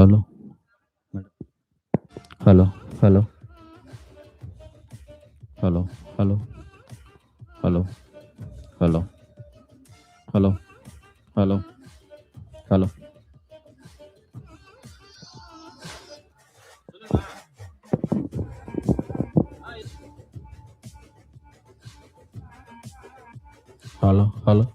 Hello, hello, hello, hello, hello, hello, hello, hello, hello, hello, hello, hello.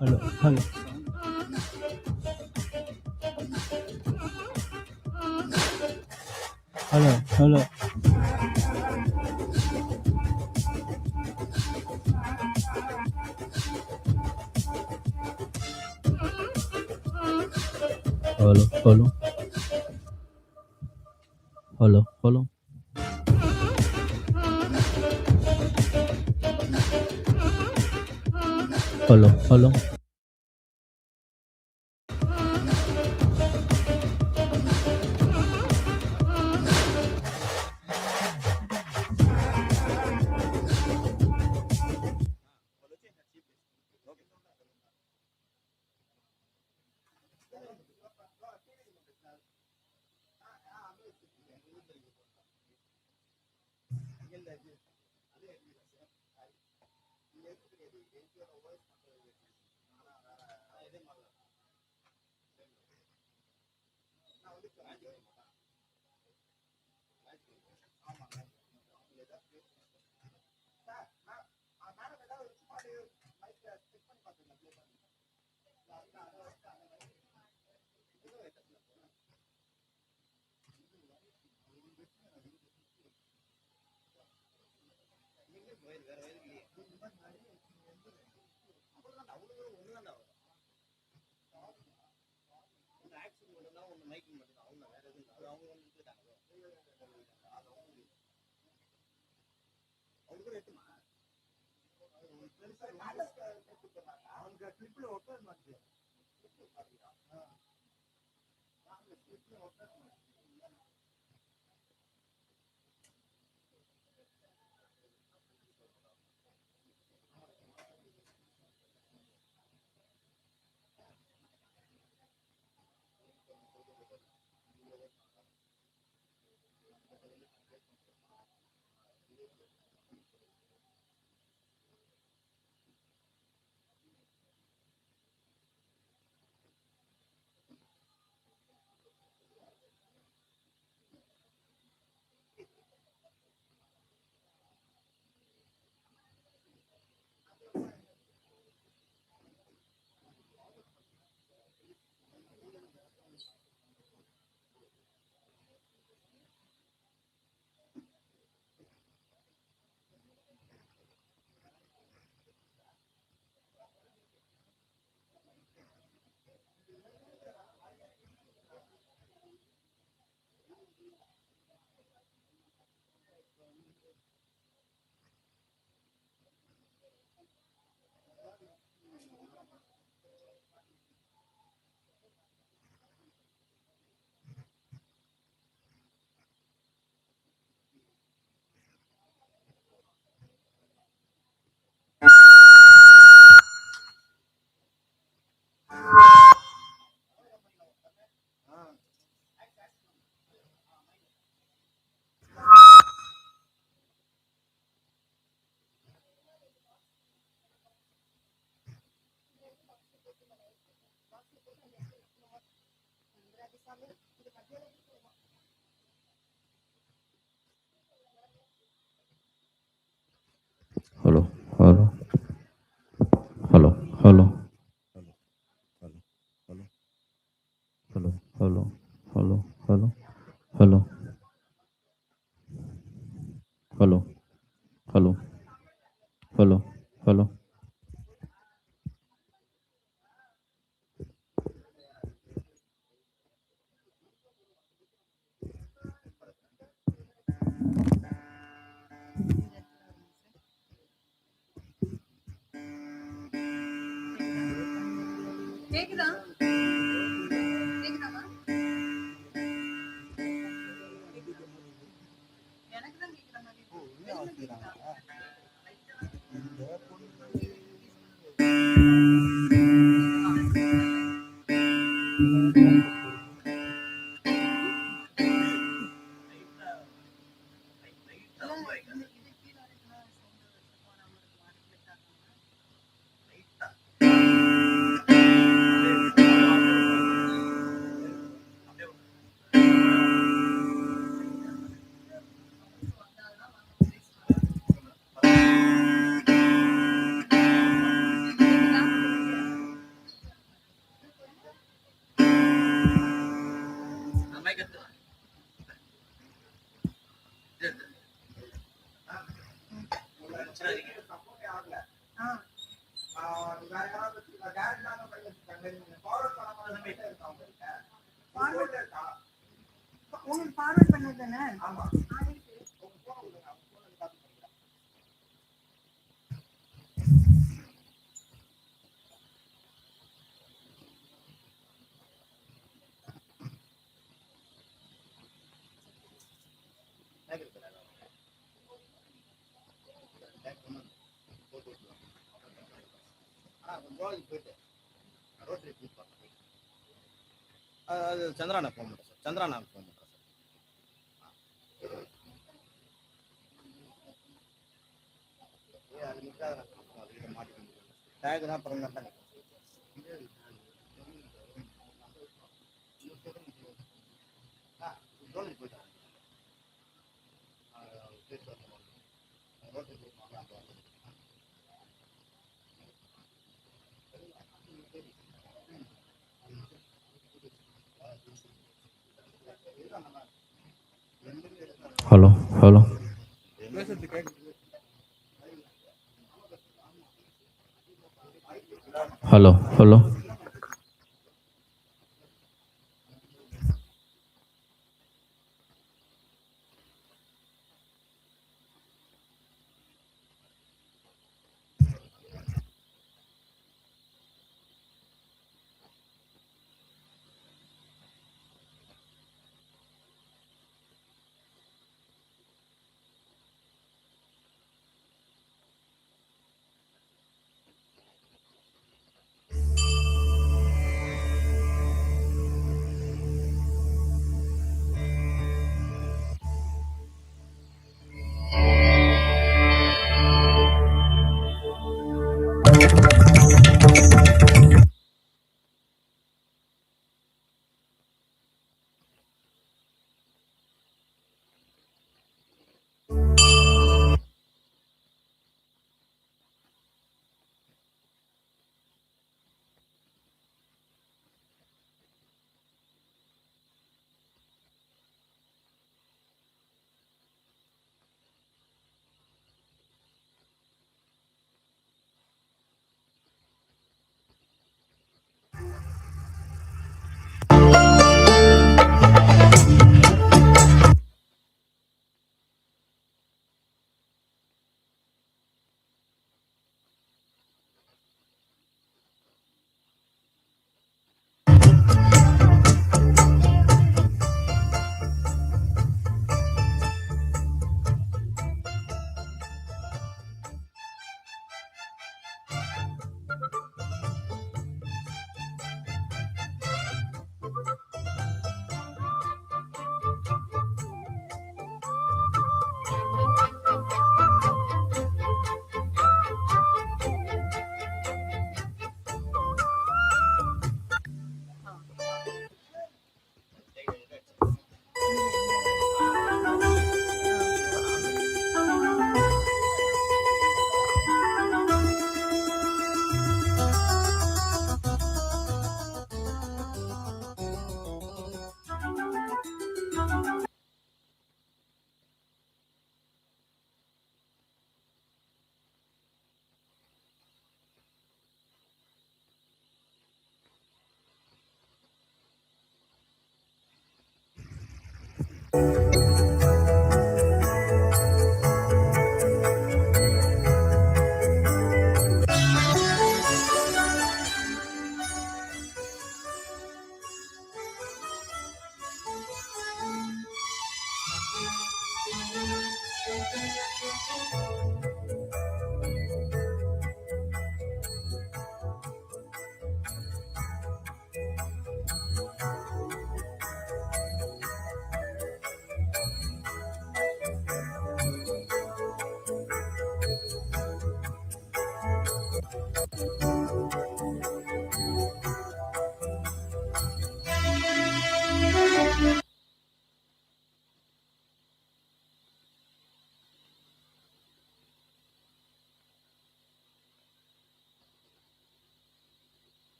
Hello, hello, hello, hello, hello, hello, hello, hello, hello, hello. Hello, hello, hello, hello, hello, hello, hello, hello, hello, hello, hello, hello, hello. கேக்குதா கேக்குதாமா எனக்கு தான் கேக்குற மாதிரி கேக்குதா உங்களுக்கு forward பண்ணது தானே அது சந்திரானா ஃபோன் பண்ணுறேன் சார் சந்திரானா ஃபோன் பண்ணுறேன் சார் அது நிற்காத அதுக்கிட்ட மாட்டி டேக் தான் அப்புறம் தான் போயிட்டாங்க Hello, hello, hello, hello.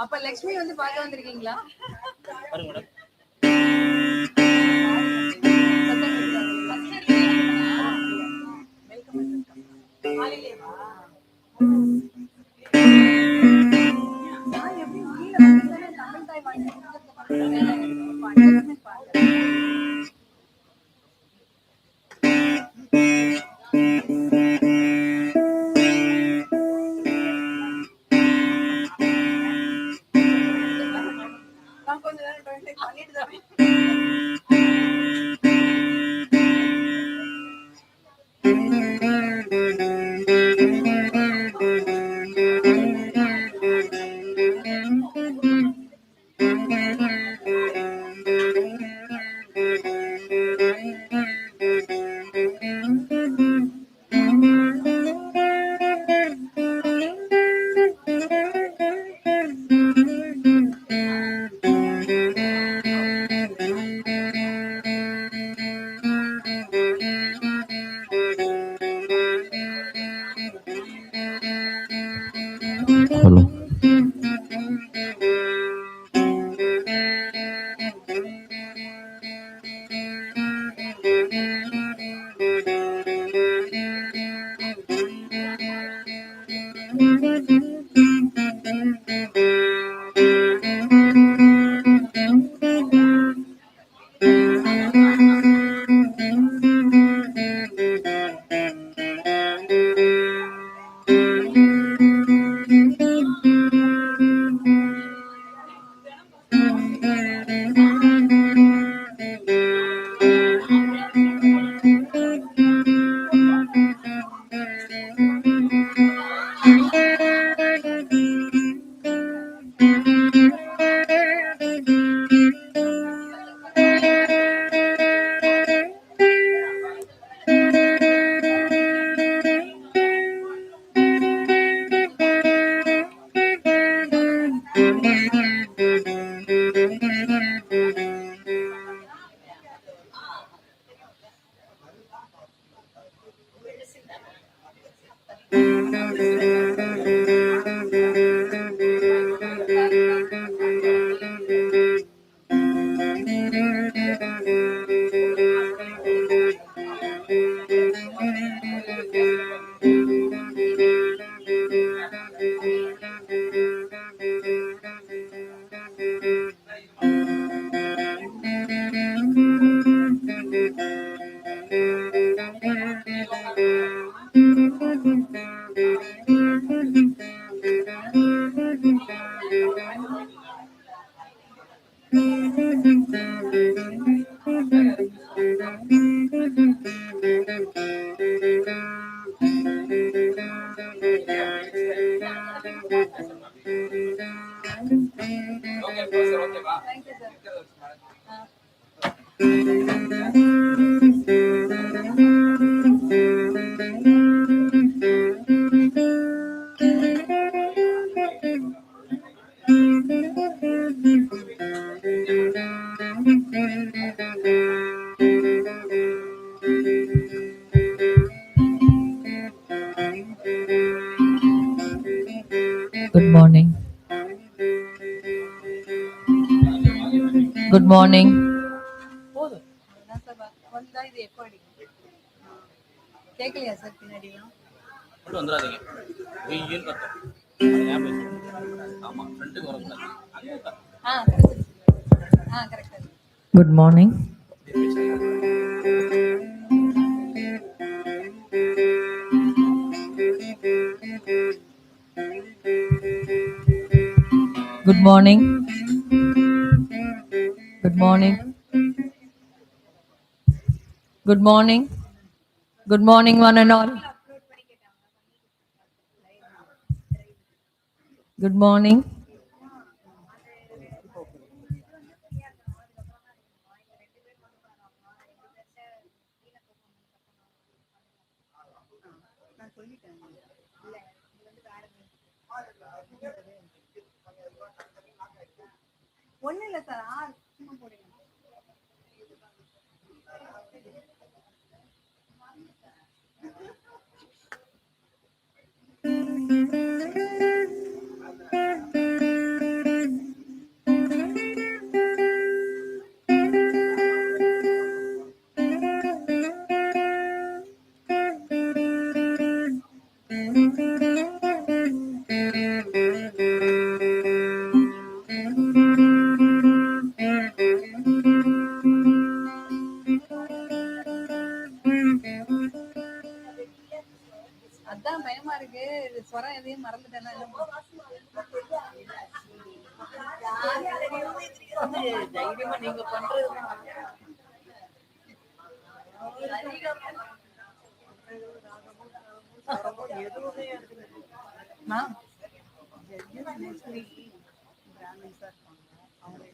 அப்ப லட்சுமி வந்து பார்க்க வந்திருக்கீங்களா? பாருங்க நான் கொஞ்ச நேரம் Thank you, sir. Good morning. Good morning. போதும் அதான் சார் வந்தா இது எப்போ அடிக்கும் கேட்கலையா சார் பின்னாடிலாம் மட்டும் வந்துடாதீங்க வெயில் கத்தம் அது ஞாபகம் வச்சுக்கோங்க. ஆமா ஃப்ரெண்டுக்கு வரக்கூடாது அங்கே உட்கார். கரெக்டாக Good morning. Good morning. Good morning. Good morning. Good morning, one and all. Good morning. நான் சொல்லிட்டேன் இல்லை இது வந்து வேற ஒன்றும் இல்லை சார் சும்மா போடுங்க அதான் பயமா இருக்கு ஸ்வரம் எதையும் மறந்துட்டேன்னா தைரியமா நீங்க பண்றது மேம் பிராமின்ஸா இருப்பாங்க அவங்க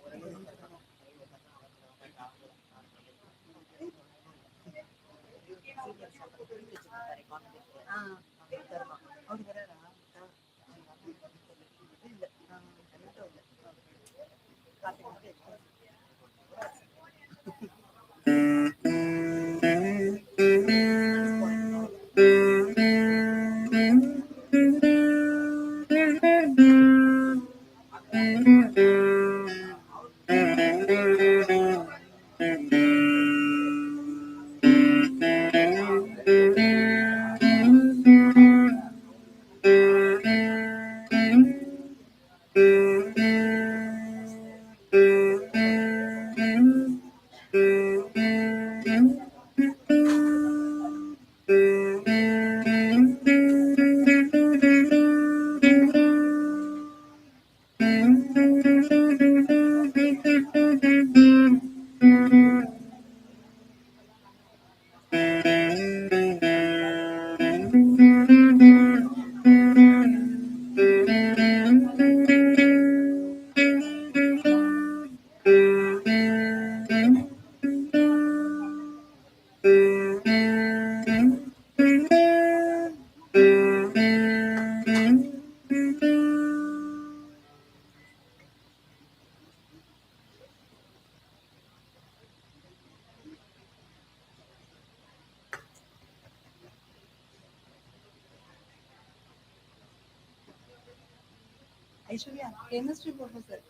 அவர் வராரா இல்லை ஐஸ்வர்யா கெமிஸ்ட்ரி ப்ரொஃபசர்.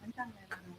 வந்துட்டாங்க எல்லாரும்.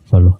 follow,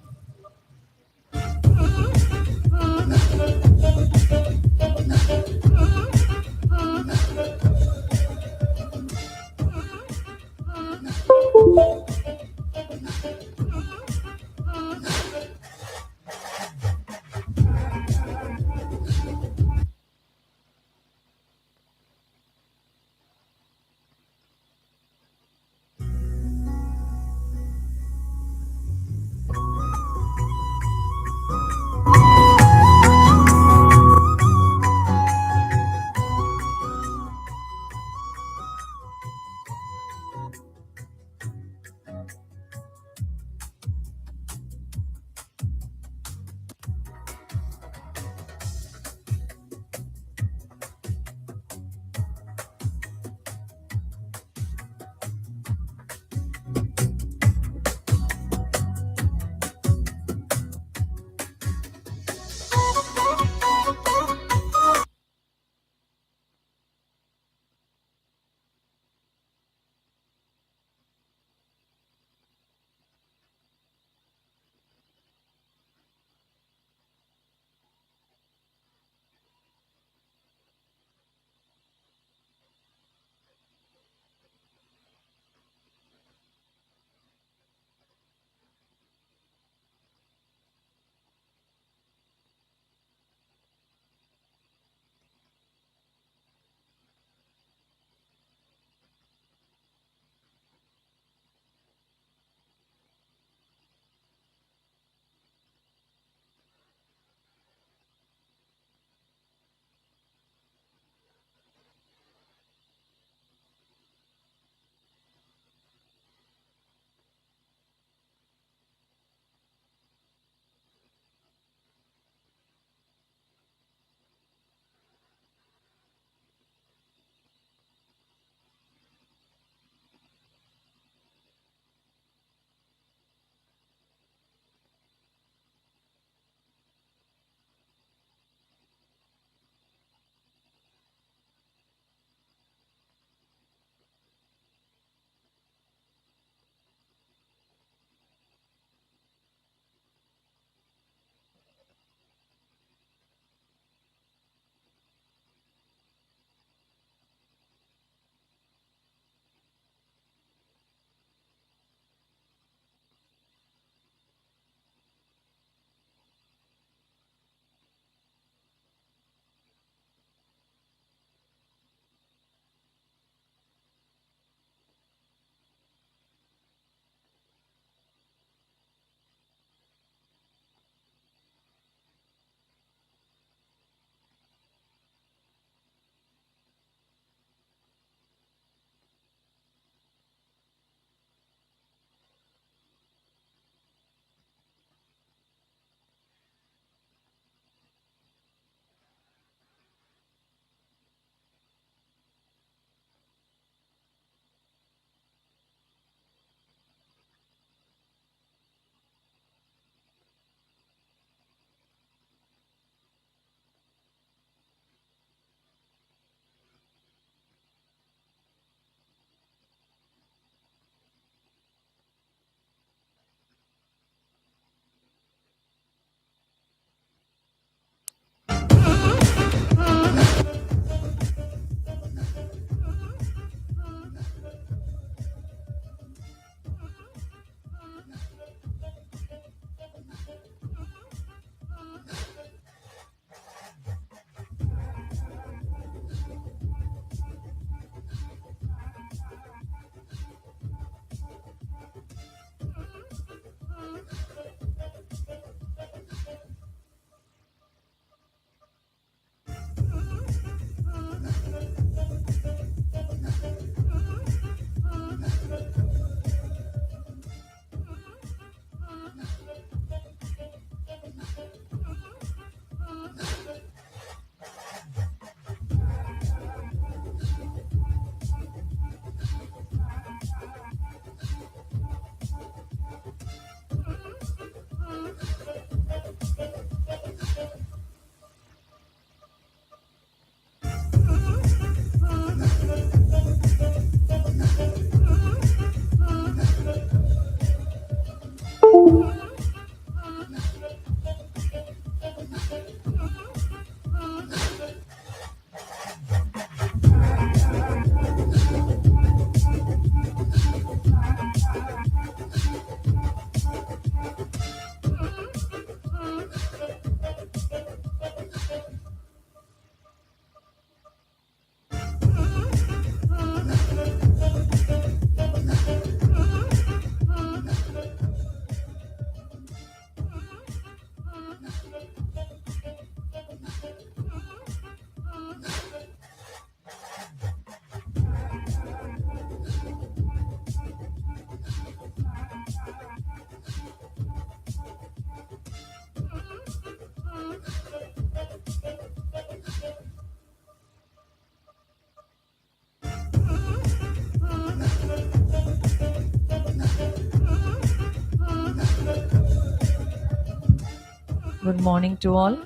Good morning to all.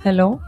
Hello.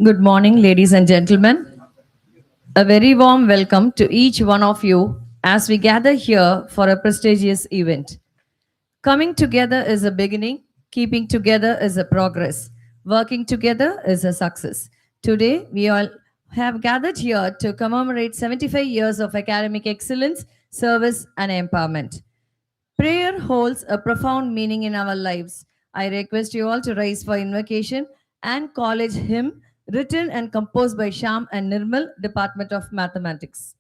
Good morning, ladies and gentlemen. A very warm welcome to each one of you as we gather here for a prestigious event. Coming together is a beginning, keeping together is a progress, working together is a success. Today, we all have gathered here to commemorate 75 years of academic excellence, service, and empowerment. Prayer holds a profound meaning in our lives. I request you all to rise for invocation and college hymn written and composed by Sham and Nirmal, Department of Mathematics.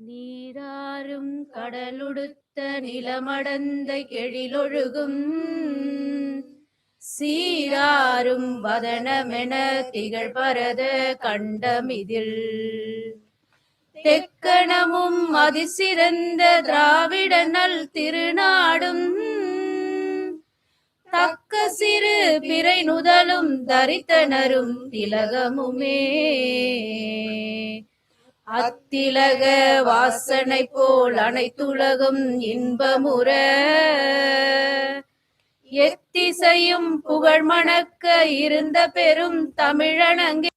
நீராறும் கடலுடுத்த நிலமடந்த கெழிலொழுகும் சீராரும் வதனமென திகழ்பரத கண்டமிதில் தெக்கணமும் அதிசிறந்த திராவிட நல் திருநாடும் தக்க சிறு பிறை நுதலும் தரித்தனரும் திலகமுமே அத்திலக வாசனை போல் அனைத்துலகும் இன்பமுற எத்திசையும் புகழ் மணக்க இருந்த பெரும் தமிழனங்கே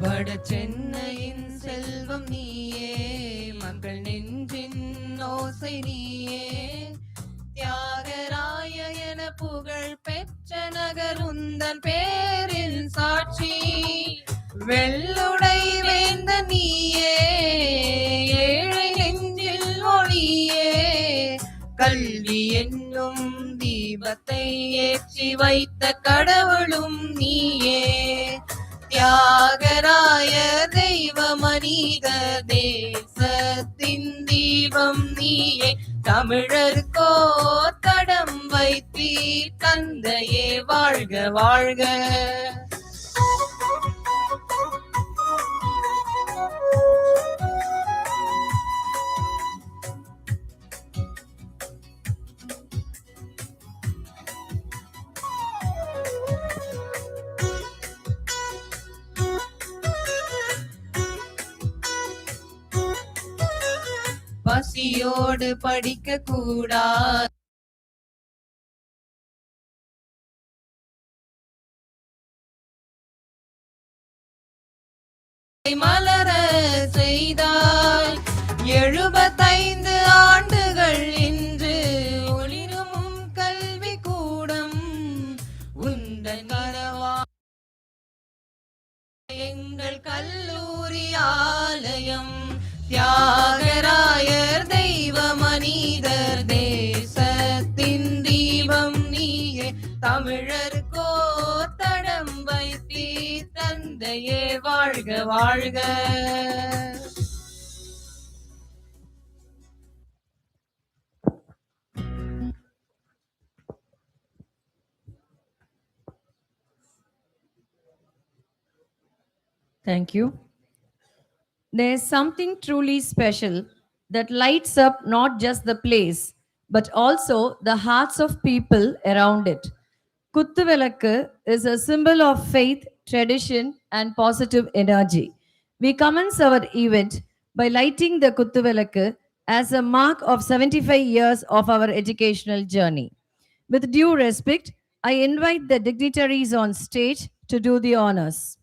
வட சென்னையின் செல்வம் நீயே மக்கள் நெஞ்சின் ஓசை நீயே தியாகராய என புகழ் பெற்ற நகருந்தன் பேரின் சாட்சி வெள்ளுடை வேந்த நீயே ஏழை நெஞ்சில் ஒளியே கல்வி என்னும் தீபத்தை ஏற்றி வைத்த கடவுளும் நீயே தியாகராய தெய்வ மனித தேசத்தின் தீபம் நீயே தமிழர்கோ தடம் வைத்தீர் தந்தையே வாழ்க வாழ்க. பசியோடு படிக்க கூடாது மலர செய்தாய் 75 ஆண்டுகள் இன்று ஒளிரும் கல்வி கூடம் உந்தன் கரவா எங்கள் கல்லூரி ஆலயம் தியாகராயர் தெய்வ மனிதர் தேசத்தின் தீபம் நீயே தமிழர்கோ தடம் வைத்தீ தந்தையே வாழ்க வாழ்க. Thank you. There's something truly special that lights up not just the place, but also the hearts of people around it. Kuttuvelakku is a symbol of faith, tradition, and positive energy. We commence our event by lighting the Kuttuvelakku as a mark of 75 years of our educational journey. With due respect, I invite the dignitaries on stage to do the honors.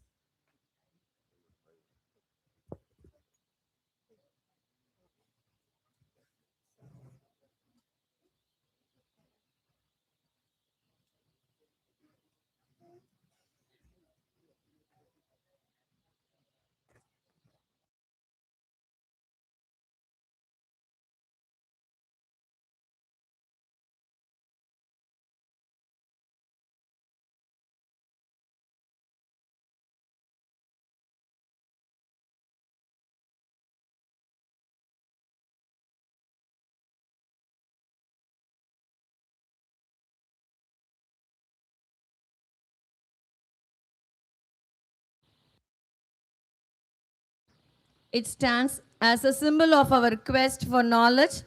It stands as a symbol of our quest for knowledge,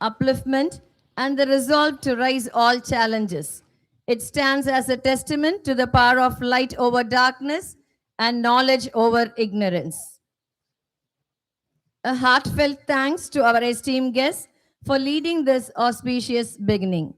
upliftment, and the resolve to rise all challenges. It stands as a testament to the power of light over darkness and knowledge over ignorance. A heartfelt thanks to our esteemed guests for leading this auspicious beginning.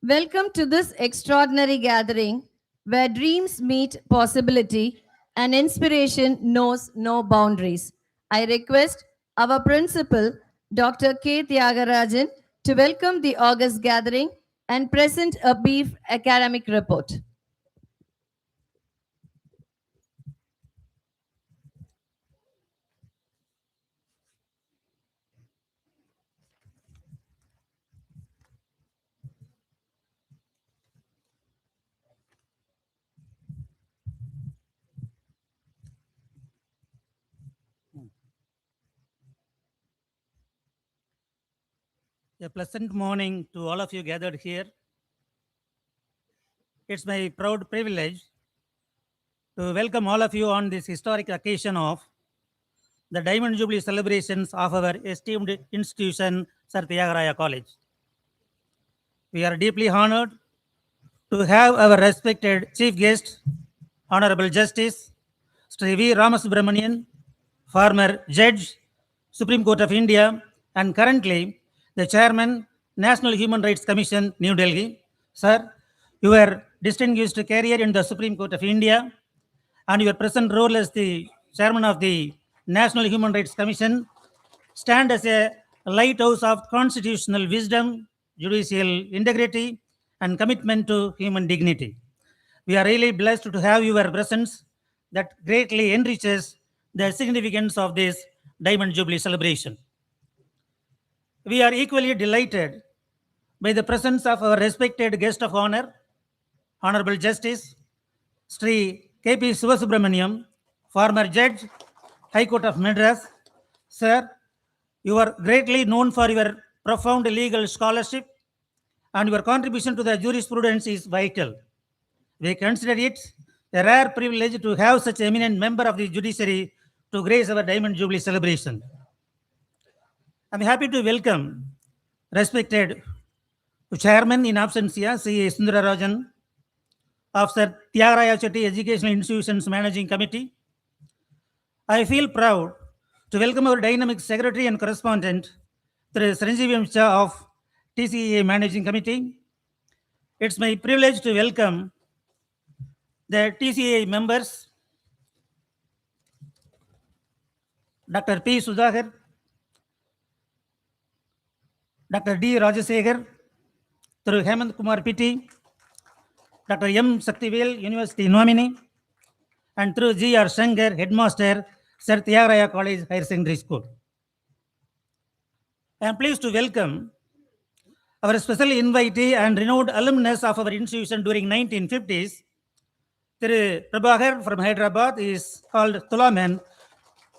Welcome to this extraordinary gathering where dreams meet possibility and inspiration knows no boundaries. I request our principal, Dr. K. Thiagarajan, to welcome the August gathering and present a brief academic report. A pleasant morning to all of you gathered here. It's my proud privilege to welcome all of you on this historic occasion of the Diamond Jubilee celebrations of our esteemed institution, Sir Theagaraya College. We are deeply honored to have our respected Chief Guest, Honorable Justice Sri V. Ramasubramanian, former Judge, Supreme Court of India, and currently the Chairman, National Human Rights Commission, New Delhi. Sir, your distinguished career in the Supreme Court of India and your present role as the Chairman of the National Human Rights Commission stand as a lighthouse of constitutional wisdom, judicial integrity, and commitment to human dignity. We are really blessed to have your presence that greatly enriches the significance of this Diamond Jubilee celebration. We are equally delighted by the presence of our respected guest of honor, Honorable Justice Sri K.P. Sivasubramaniam, former Judge, High Court of Madras. Sir, you are greatly known for your profound legal scholarship and your contribution to the jurisprudence is vital. We consider it a rare privilege to have such eminent member of the judiciary to grace our Diamond Jubilee celebration. I'm happy to welcome respected Chairman in absentia, C.A. Sundararajan, of Sir Theagaraya Chetty Educational Institutions Managing Committee. I feel proud to welcome our dynamic secretary and correspondent, Sri Sanjeev Shah of TCEA Managing Committee. It's my privilege to welcome the TCEA members, Dr. P. Sudhakar, Dr. D. Rajasekhar, through Hemant Kumar Pitti, Dr. M. Saktivel, University nominee, and through G. R. Shankar, Headmaster, Sir Theagaraya College Higher Secondary School. I am pleased to welcome our special invitee and renowned alumnus of our institution during 1950s, Thiru Prabhakar from Hyderabad is called Tulaman.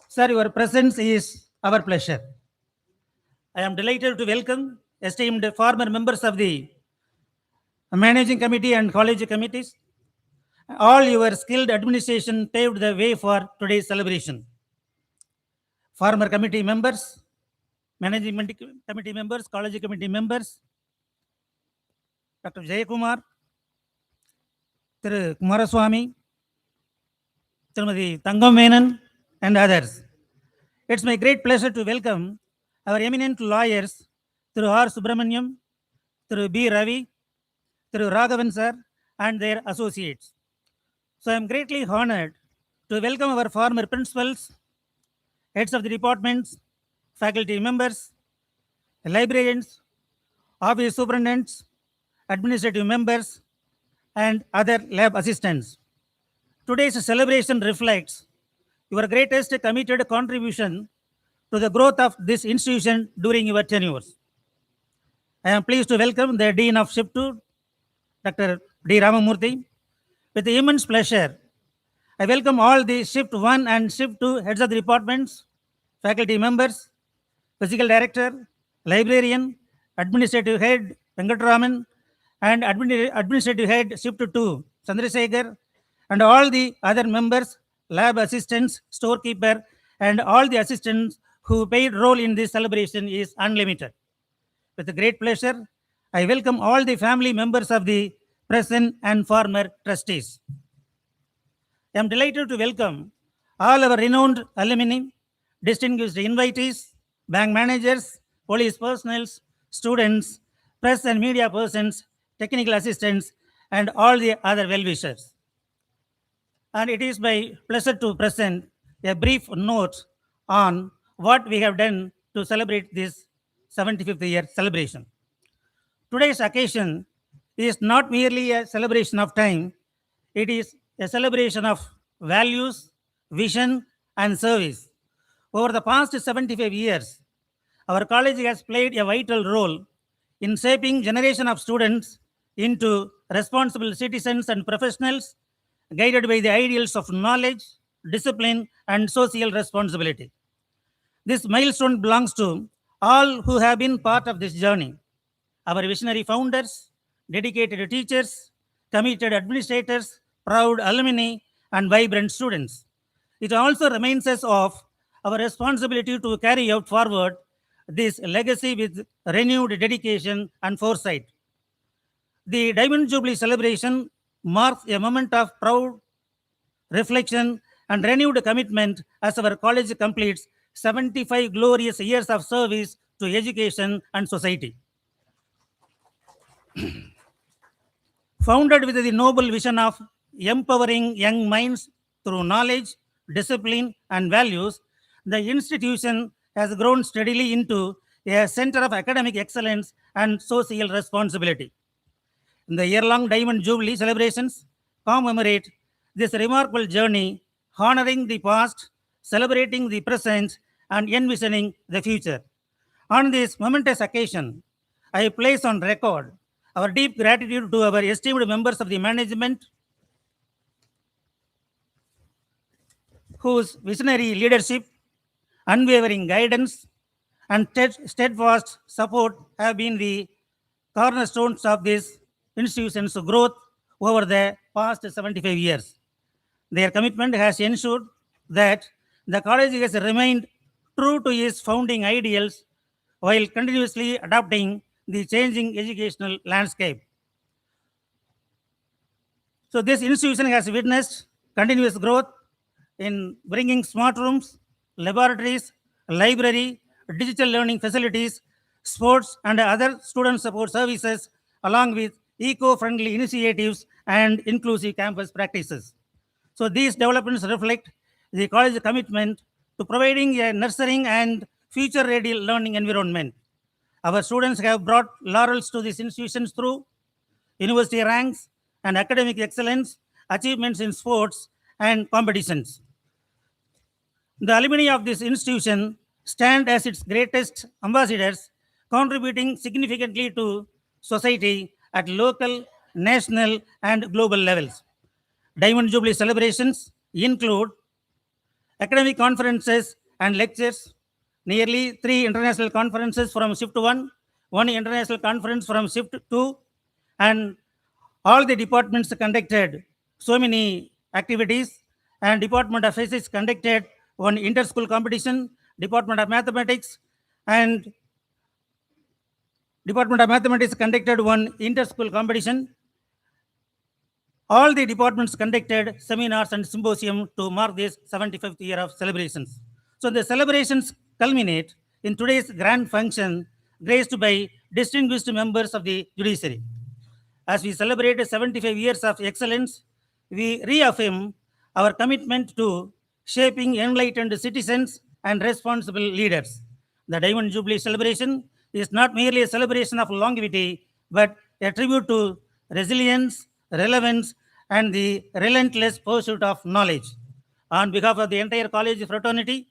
Sir, your presence is our pleasure. I am delighted to welcome esteemed former members of the Managing Committee and College Committees. All your skilled administration paved the way for today's celebration. Former committee members, Management Committee members, College Committee members, Dr. Jayakumar, Thiru Kumaraswamy, Srimati Tangam Menon, and others. It's my great pleasure to welcome our eminent lawyers, through R. Subramaniam, through B. Ravi, through Raghavan sir, and their associates. So I am greatly honored to welcome our former principals, heads of the departments, faculty members, librarians, office superintendents, administrative members, and other lab assistants. Today's celebration reflects your greatest committed contribution to the growth of this institution during your tenures. I am pleased to welcome the Dean of Shift 2, Dr. D. Ramamurthy. With immense pleasure, I welcome all the Shift 1 and Shift 2 heads of the departments, faculty members, physical director, librarian, administrative head, Venkatraman, and administrative head, Shift 2, Chandrasekhar, and all the other members, lab assistants, storekeeper, and all the assistants who played role in this celebration is unlimited. With great pleasure, I welcome all the family members of the present and former trustees. I am delighted to welcome all our renowned alumni, distinguished invitees, bank managers, police personnel, students, press and media persons, technical assistants, and all the other well-wishers. And it is my pleasure to present a brief note on what we have done to celebrate this 75th year celebration. Today's occasion is not merely a celebration of time, it is a celebration of values, vision, and service. Over the past 75 years, our college has played a vital role in shaping generation of students into responsible citizens and professionals guided by the ideals of knowledge, discipline, and social responsibility. This milestone belongs to all who have been part of this journey. Our visionary founders, dedicated teachers, committed administrators, proud alumni, and vibrant students. It also reminds us of our responsibility to carry out forward this legacy with renewed dedication and foresight. The Diamond Jubilee celebration marks a moment of proud reflection and renewed commitment as our college completes 75 glorious years of service to education and society. Founded with the noble vision of empowering young minds through knowledge, discipline, and values, the institution has grown steadily into a center of academic excellence and social responsibility. The year-long Diamond Jubilee celebrations commemorate this remarkable journey, honoring the past, celebrating the present, and envisioning the future. On this momentous occasion, I place on record our deep gratitude to our esteemed members of the management whose visionary leadership, unwavering guidance, and steadfast support have been the cornerstones of this institution's growth over the past 75 years. Their commitment has ensured that the college has remained true to its founding ideals while continuously adapting the changing educational landscape. So this institution has witnessed continuous growth in bringing smart rooms, laboratories, library, digital learning facilities, sports, and other student support services, along with eco-friendly initiatives and inclusive campus practices. So these developments reflect the college's commitment to providing a nurturing and future-ready learning environment. Our students have brought laurels to these institutions through university ranks and academic excellence, achievements in sports and competitions. The alumni of this institution stand as its greatest ambassadors, contributing significantly to society at local, national, and global levels. Diamond Jubilee celebrations include academic conferences and lectures, nearly 3 international conferences from Shift 1, 1 international conference from Shift 2, and all the departments conducted so many activities, and Department of Physics conducted one inter-school competition, Department of Mathematics and Department of Mathematics conducted one inter-school competition. All the departments conducted seminars and symposium to mark this 75th year of celebrations. So the celebrations culminate in today's grand function graced by distinguished members of the judiciary. As we celebrate 75 years of excellence, we reaffirm our commitment to shaping enlightened citizens and responsible leaders. The Diamond Jubilee celebration is not merely a celebration of longevity, but a tribute to resilience, relevance, and the relentless pursuit of knowledge. On behalf of the entire college fraternity,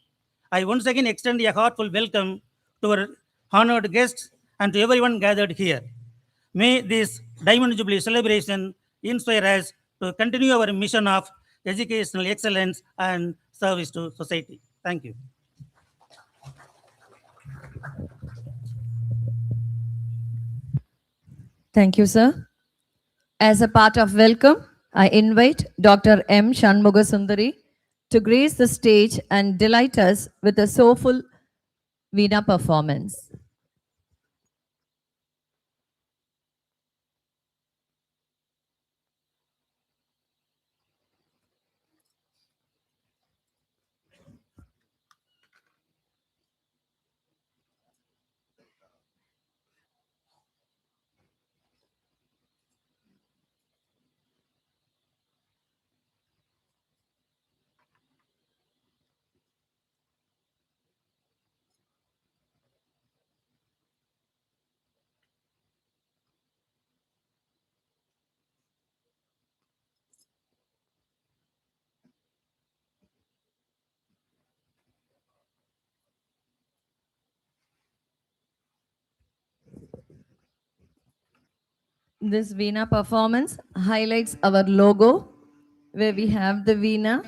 I once again extend a heartfelt welcome to our honored guests and to everyone gathered here. May this Diamond Jubilee celebration inspire us to continue our mission of educational excellence and service to society. Thank you. Thank you, sir. As a part of welcome, I invite Dr. M. Shanmuga Sundari to grace the stage and delight us with a soulful Veena performance. This Veena performance highlights our logo where we have the Veena.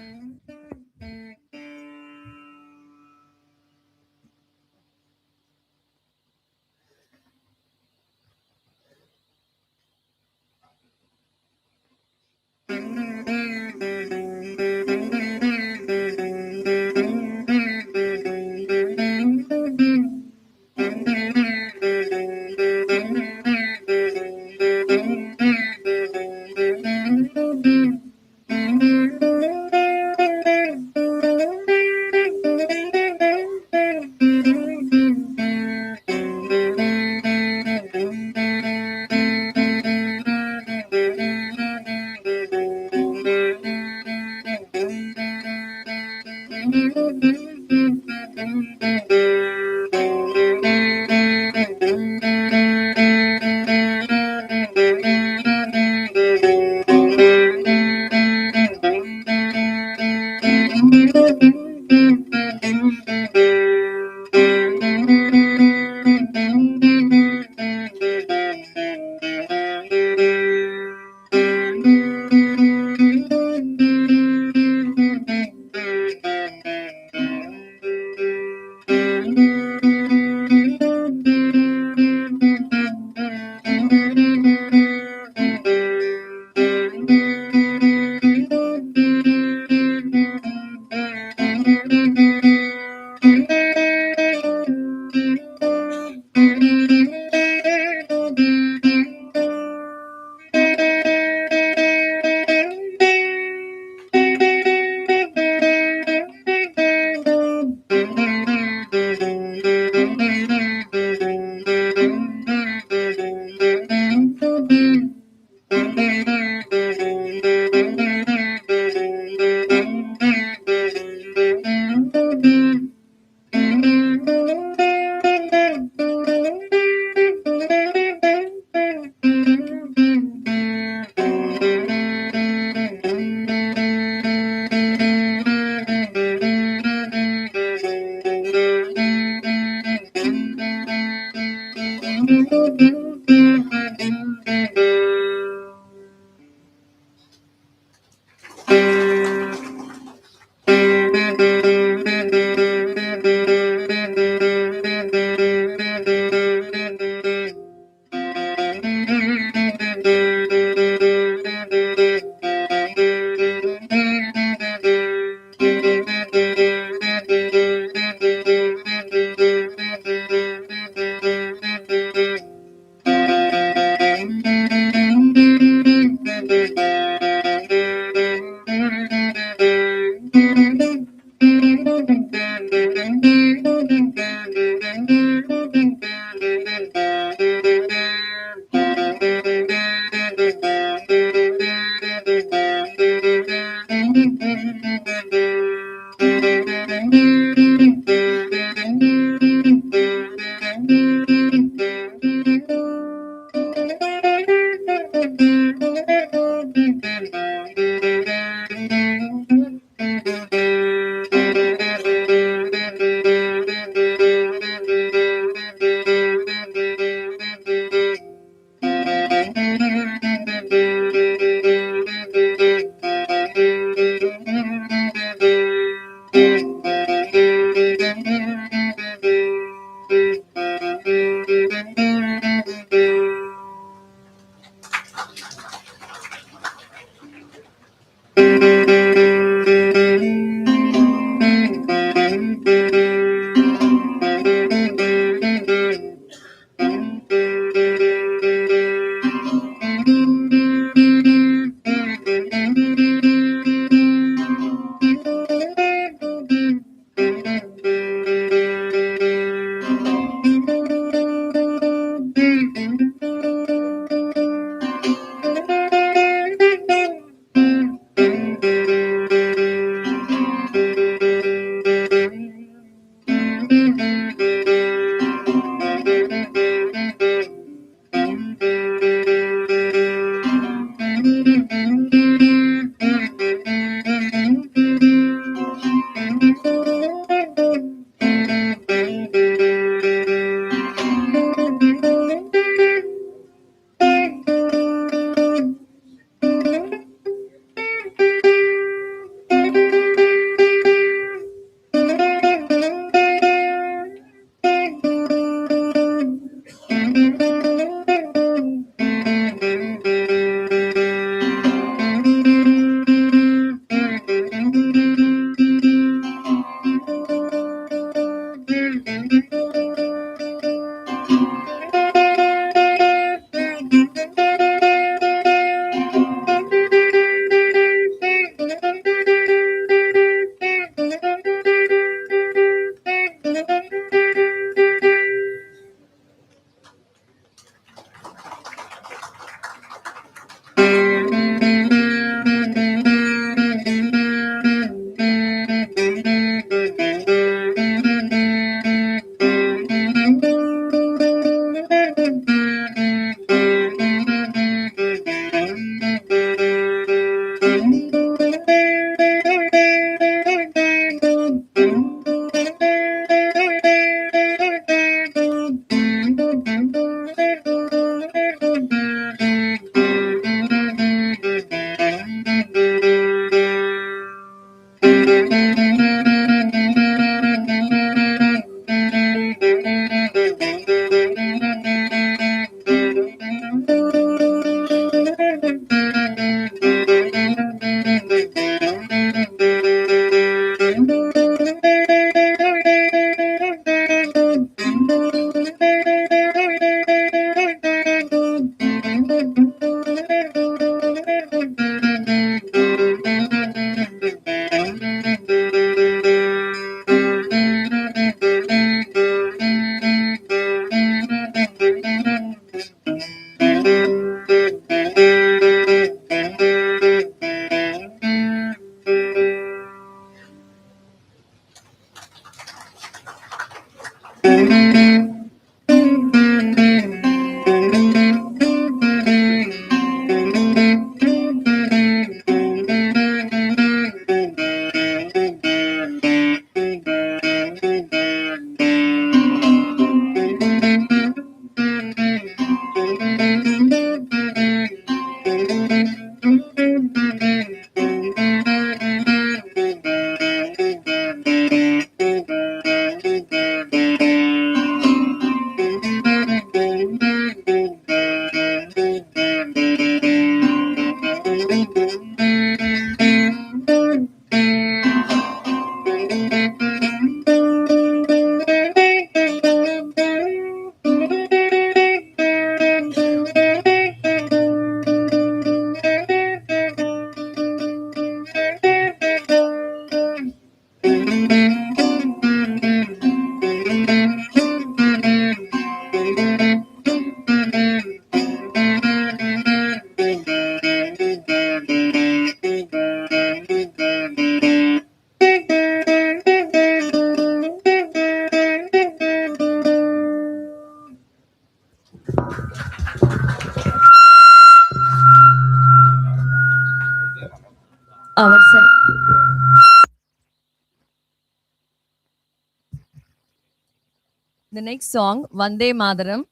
The next song, Vande Mataram.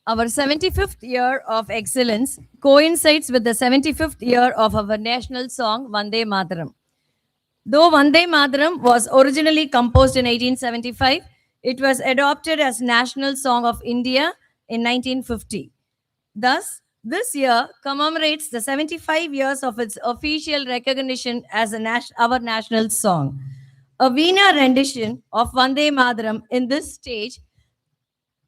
Our 75th year of excellence coincides with the 75th year of our national song, Vande Mataram. Though Vande Mataram was originally composed in 1875, it was adopted as National Song of India in 1950. Thus, this year commemorates the 75 years of its official recognition as our national song. A Veena rendition of Vande Mataram in this stage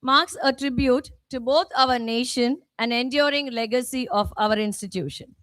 marks a tribute to both our nation and enduring legacy of our institution.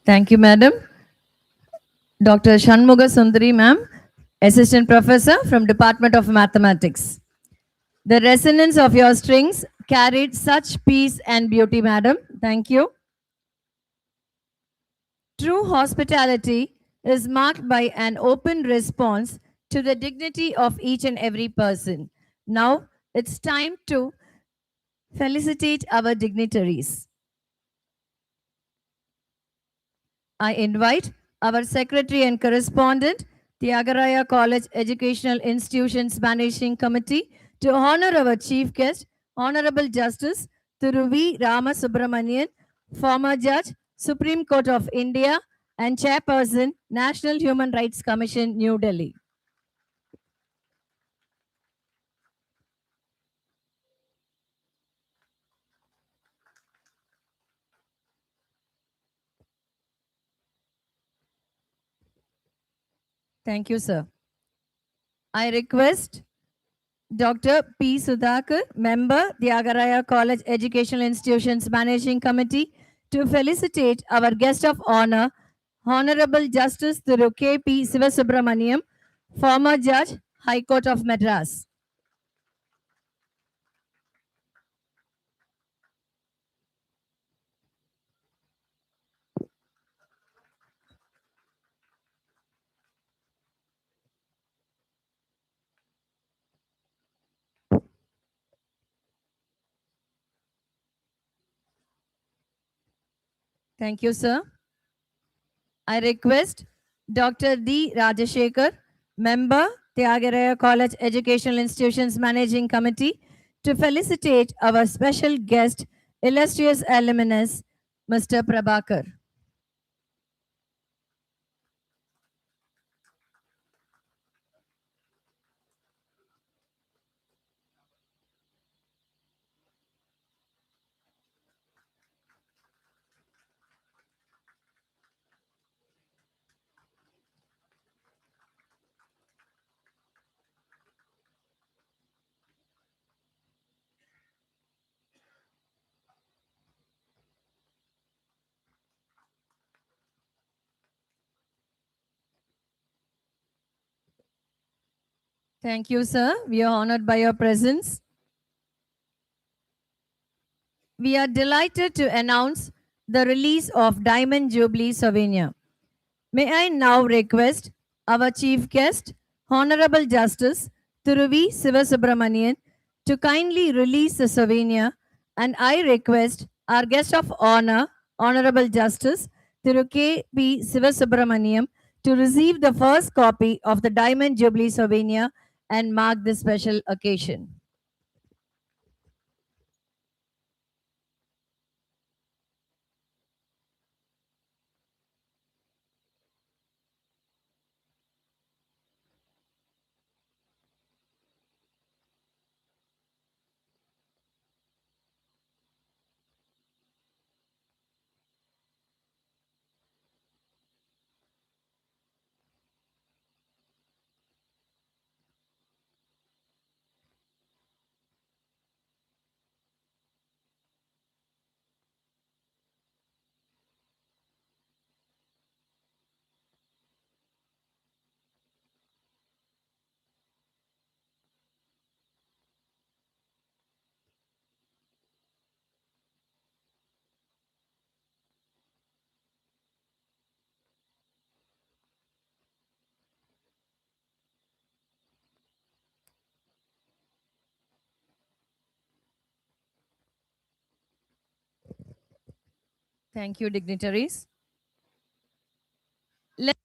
Thank you, Madam. Dr. Shanmuga Sundari, ma'am, Assistant Professor from Department of Mathematics. The resonance of your strings carried such peace and beauty, Madam. Thank you. True hospitality is marked by an open response to the dignity of each and every person. Now it's time to felicitate our dignitaries. I invite our Secretary and Correspondent, Theagaraya College Educational Institutions Managing Committee, to honor our Chief Guest, Honorable Justice Thiru Rama Subramanian, former Judge, Supreme Court of India, and Chairperson, National Human Rights Commission, New Delhi. Thank you, sir. I request Dr. P. Sudhakar, member, Theagaraya College Educational Institutions Managing Committee, to felicitate our guest of honor, Honorable Justice Thiru K.P. Sivasubramaniam, former Judge, High Court of Madras. Thank you, sir. I request Dr. D. Rajashekar, member, Theagaraya College Educational Institutions Managing Committee, to felicitate our special guest, illustrious alumnus, Mr. Prabhakar. Thank you, sir. We are honored by your presence. We are delighted to announce the release of Diamond Jubilee Souvenir. May I now request our chief guest, Honorable Justice Thiru Sivasubramanian, to kindly release the souvenir And I request our guest of honor, Honorable Justice Thiru K.P. Sivasubramaniam, to receive the first copy of the Diamond Jubilee Souvenir and mark this special occasion. Thank you, dignitaries. Let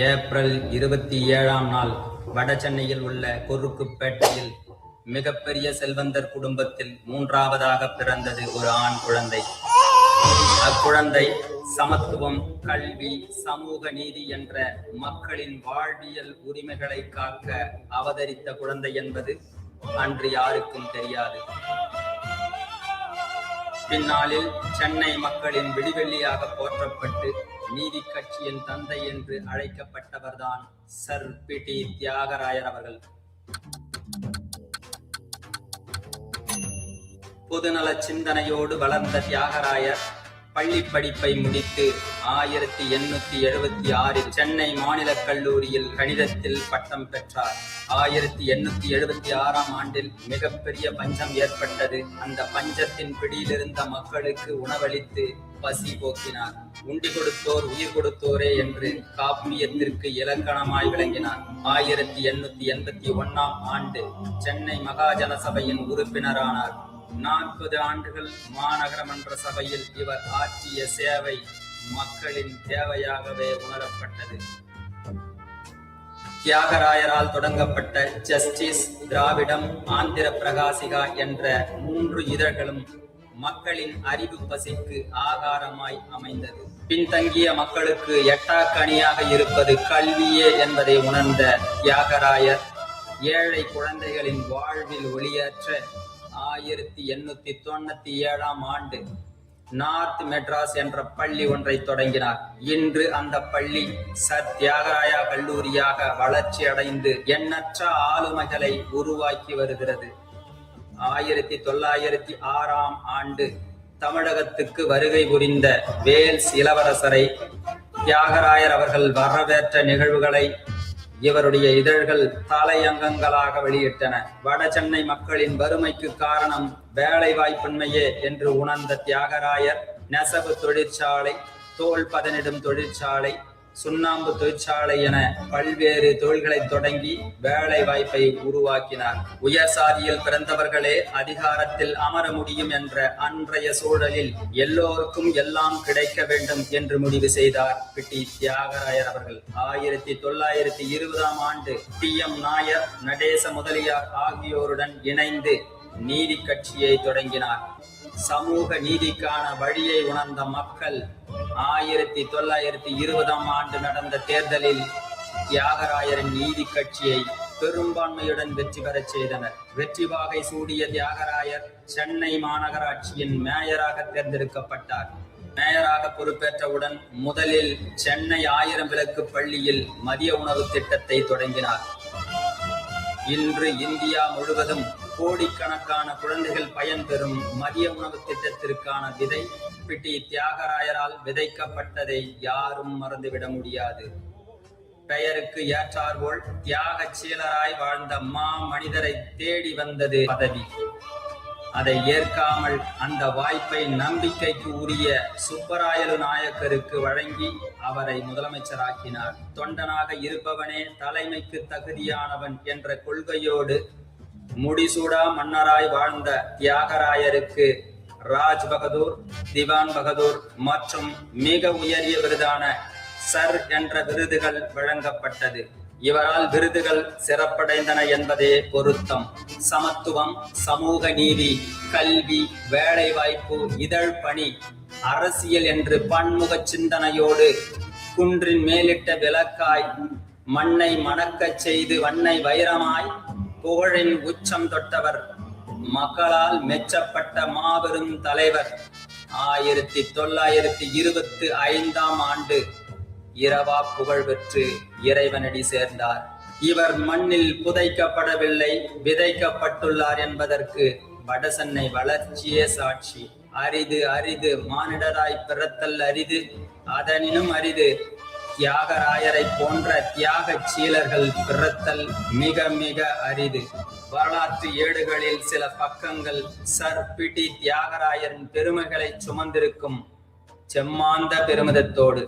April 27ஆம் நாள் வடசென்னையில் உள்ள கொருக்குப்பேட்டையில் மிகப்பெரிய செல்வந்தர் குடும்பத்தில் மூன்றாவதாக பிறந்தது ஒரு ஆண் குழந்தை. அக்குழந்தை சமத்துவம், கல்வி, சமூக நீதி என்ற மக்களின் வாழ்வியல் உரிமைகளை காக்க அவதரித்த குழந்தை என்பது அன்று யாருக்கும் தெரியாது. பின்னாளில் சென்னை மக்களின் விடிவெள்ளியாக போற்றப்பட்டு நீதி கட்சியின் தந்தை என்று அழைக்கப்பட்டவர்தான் சர் பி.டி. தியாகராயர் அவர்கள். பொதுநல சிந்தனையோடு வளர்ந்த தியாகராயர் பள்ளி படிப்பை முடித்து 1876 சென்னை மாநில கல்லூரியில் கணிதத்தில் பட்டம் பெற்றார். 1876ஆம் ஆண்டில் மிகப்பெரிய பஞ்சம் ஏற்பட்டது. அந்த பஞ்சத்தின் பிடியிலிருந்த மக்களுக்கு உணவளித்து பசி போக்கினார். உண்டி கொடுத்தோர் உயிர் கொடுத்தோரே என்று காப்பியத்திற்கு இலக்கணமாய் விளங்கினார். 1881ஆம் ஆண்டு சென்னை மகாஜன சபையின் உறுப்பினரானார். 40 ஆண்டுகள் மாநகர மன்ற சபையில் இவர் ஆற்றிய சேவை மக்களின் தேவையாகவே உணரப்பட்டது. தியாகராயரால் தொடங்கப்பட்ட ஜஸ்டிஸ், திராவிடம், ஆந்திர பிரகாசிகா என்ற 3 இதழ்களும் மக்களின் அறிவு பசிக்கு ஆகாரமாய் அமைந்தது. பின்தங்கிய மக்களுக்கு எட்டாக்கணியாக இருப்பது கல்வியே என்பதை உணர்ந்த தியாகராயர் ஏழை குழந்தைகளின் வாழ்வில் ஒளியேற்ற 1897ஆம் ஆண்டு நார்த் மெட்ராஸ் என்ற பள்ளி ஒன்றை தொடங்கினார். இன்று அந்த பள்ளி சர் தியாகராயா கல்லூரியாக வளர்ச்சி அடைந்து எண்ணற்ற ஆளுமைகளை உருவாக்கி வருகிறது. 1906ஆம் ஆண்டு தமிழகத்துக்கு வருகை புரிந்த வேல்ஸ் இளவரசரை தியாகராயர் அவர்கள் வரவேற்ற நிகழ்வுகளை இவருடைய இதழ்கள் தலையங்கங்களாக வெளியிட்டன. வட சென்னை மக்களின் வறுமைக்கு காரணம் வேலை வாய்ப்பின்மையே என்று உணர்ந்த தியாகராயர் நெசவு தொழிற்சாலை, தோல் பதனிடும் தொழிற்சாலை, சுண்ணாம்பு தொழிற்சாலை என பல்வேறு தொழில்களை தொடங்கி வேலை வாய்ப்பை உருவாக்கினார். உயர் சாதியில் பிறந்தவர்களே அதிகாரத்தில் அமர முடியும் என்ற அன்றைய சூழலில் எல்லோருக்கும் எல்லாம் கிடைக்க வேண்டும் என்று முடிவு செய்தார் பி.டி. தியாகராயர் அவர்கள். 1920ஆம் ஆண்டு டி.எம். நாயர், நடேச முதலியார் ஆகியோருடன் இணைந்து நீதி கட்சியை தொடங்கினார். சமூக நீதிக்கான வழியை உணர்ந்த மக்கள் 1920ஆம் ஆண்டு நடந்த தேர்தலில் தியாகராயரின் நீதி கட்சியை பெரும்பான்மையுடன் வெற்றி பெறச் செய்தனர். வெற்றி வாகை சூடிய தியாகராயர் சென்னை மாநகராட்சியின் மேயராக தேர்ந்தெடுக்கப்பட்டார். மேயராக பொறுப்பேற்றவுடன் முதலில் சென்னை 1000 விளக்கு பள்ளியில் மதிய உணவு திட்டத்தை தொடங்கினார். இன்று இந்தியா முழுவதும் கோடிக்கணக்கான குழந்தைகள் பயன்பெறும் மதிய உணவு திட்டத்திற்கான விதை பிடி தியாகராயரால் விதைக்கப்பட்டதை யாரும் மறந்துவிட முடியாது. பெயருக்கு ஏற்றாற்போல் தியாகச் சீலராய் வாழ்ந்த மனிதரை தேடி வந்தது பதவி. அதை ஏற்காமல் அந்த வாய்ப்பை நம்பிக்கைக்கு உரிய சுப்பராயலு நாயக்கருக்கு வழங்கி அவரை முதலமைச்சராக்கினார். தொண்டனாக இருப்பவனே தலைமைக்கு தகுதியானவன் என்ற கொள்கையோடு முடிசூடா மன்னராய் வாழ்ந்த தியாகராயருக்கு ராஜ் பகதூர், திவான் பகதூர் மற்றும் மிக உயரிய விருதான சர் என்ற விருதுகள் வழங்கப்பட்டது. இவரால் விருதுகள் சிறப்படைந்தன என்பதே பொருத்தம். சமத்துவம், சமூக நீதி, கல்வி, வேலை வாய்ப்பு, இதழ் பணி, அரசியல் என்று பன்முக சிந்தனையோடு குன்றின் மேலிட்ட விளக்காய் மண்ணை மணக்கச் செய்து வண்ணை வைரமாய் புகழின் உச்சம் தொட்டவர். மக்களால் மெச்சப்பட்ட மாபெரும் தலைவர். 1925ஆம் ஆண்டு இரவா புகழ் பெற்று இறைவனடி சேர்ந்தார். இவர் மண்ணில் புதைக்கப்படவில்லை, விதைக்கப்பட்டுள்ளார் என்பதற்கு வடசென்னை வளர்ச்சியே சாட்சி. அரிது அரிது மானிடராய் பிறத்தல் அரிது, அதனினும் அரிது தியாகராயரை போன்ற தியாகச் சீலர்கள் பிறத்தல் மிக மிக அரிது. வரலாற்று ஏடுகளில் சில பக்கங்கள் சர் பிடி தியாகராயரின் பெருமைகளை சுமந்திருக்கும் செம்மாந்த பெருமிதத்தோடு.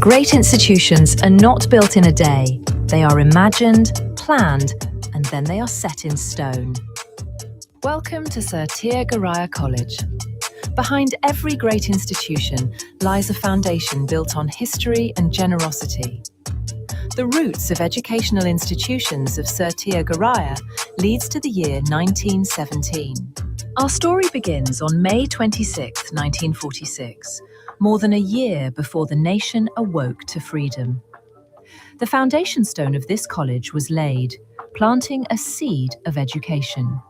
Great institutions are not built in a day. They are imagined, planned, and then they are set in stone. Welcome to Sir Theagaraya College. Behind every great institution lies a foundation built on history and generosity. The roots of educational institutions of Sir Theagaraya leads to the year 1917. Our story begins on May 26, 1946, more than a year before the nation awoke to freedom. The foundation stone of this college was laid, planting a seed of education.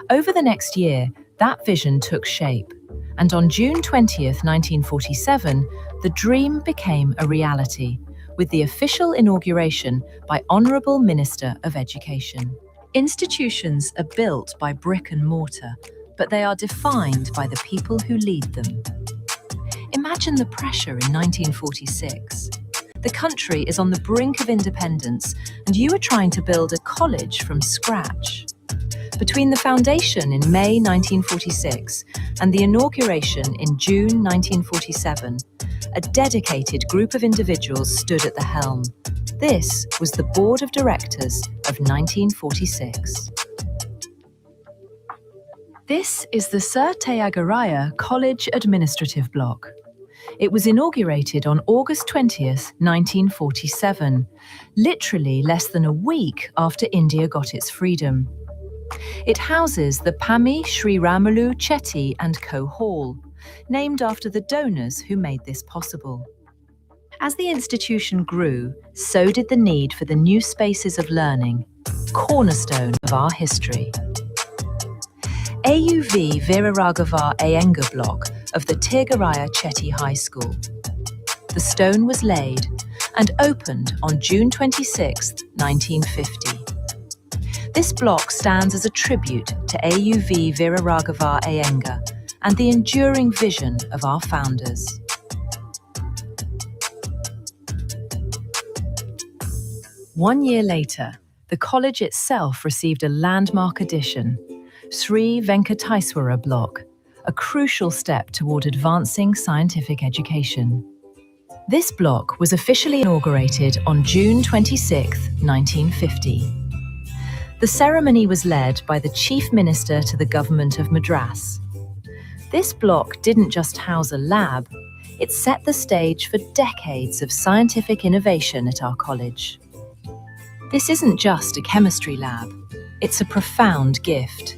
Over the next year, that vision took shape, and on June 20th, 1947, the dream became a reality, with the official inauguration by Honourable Minister of Education. Institutions are built by brick and mortar, but they are defined by the people who lead them. Imagine the pressure in 1946. The country is on the brink of independence, and you are trying to build a college from scratch. Between the foundation in May 1946 and the inauguration in June 1947, a dedicated group of individuals stood at the helm. This was the Board of Directors of 1946. This is the Sir Theagaraya College Administrative Block. It was inaugurated on August 20th, 1947, literally less than a week after India got its freedom. It houses the Pami Sri Ramalu Chetty and Co Hall, named after the donors who made this possible. As the institution grew, so did the need for the new spaces of learning, cornerstone of our history. AUV Veeraraghavar Iyengar block of the Theagaraya Chetty High School. The stone was laid and opened on June 26, 1950. This block stands as a tribute to AUV Veeraraghavar Iyengar and the enduring vision of our founders. One year later, the college itself received a landmark addition, Sri Venkataiswara block, a crucial step toward advancing scientific education. This block was officially inaugurated on June 26, 1950. The ceremony was led by the Chief Minister to the Government of Madras. This block didn't just house a lab, it set the stage for decades of scientific innovation at our college. This isn't just a chemistry lab, it's a profound gift.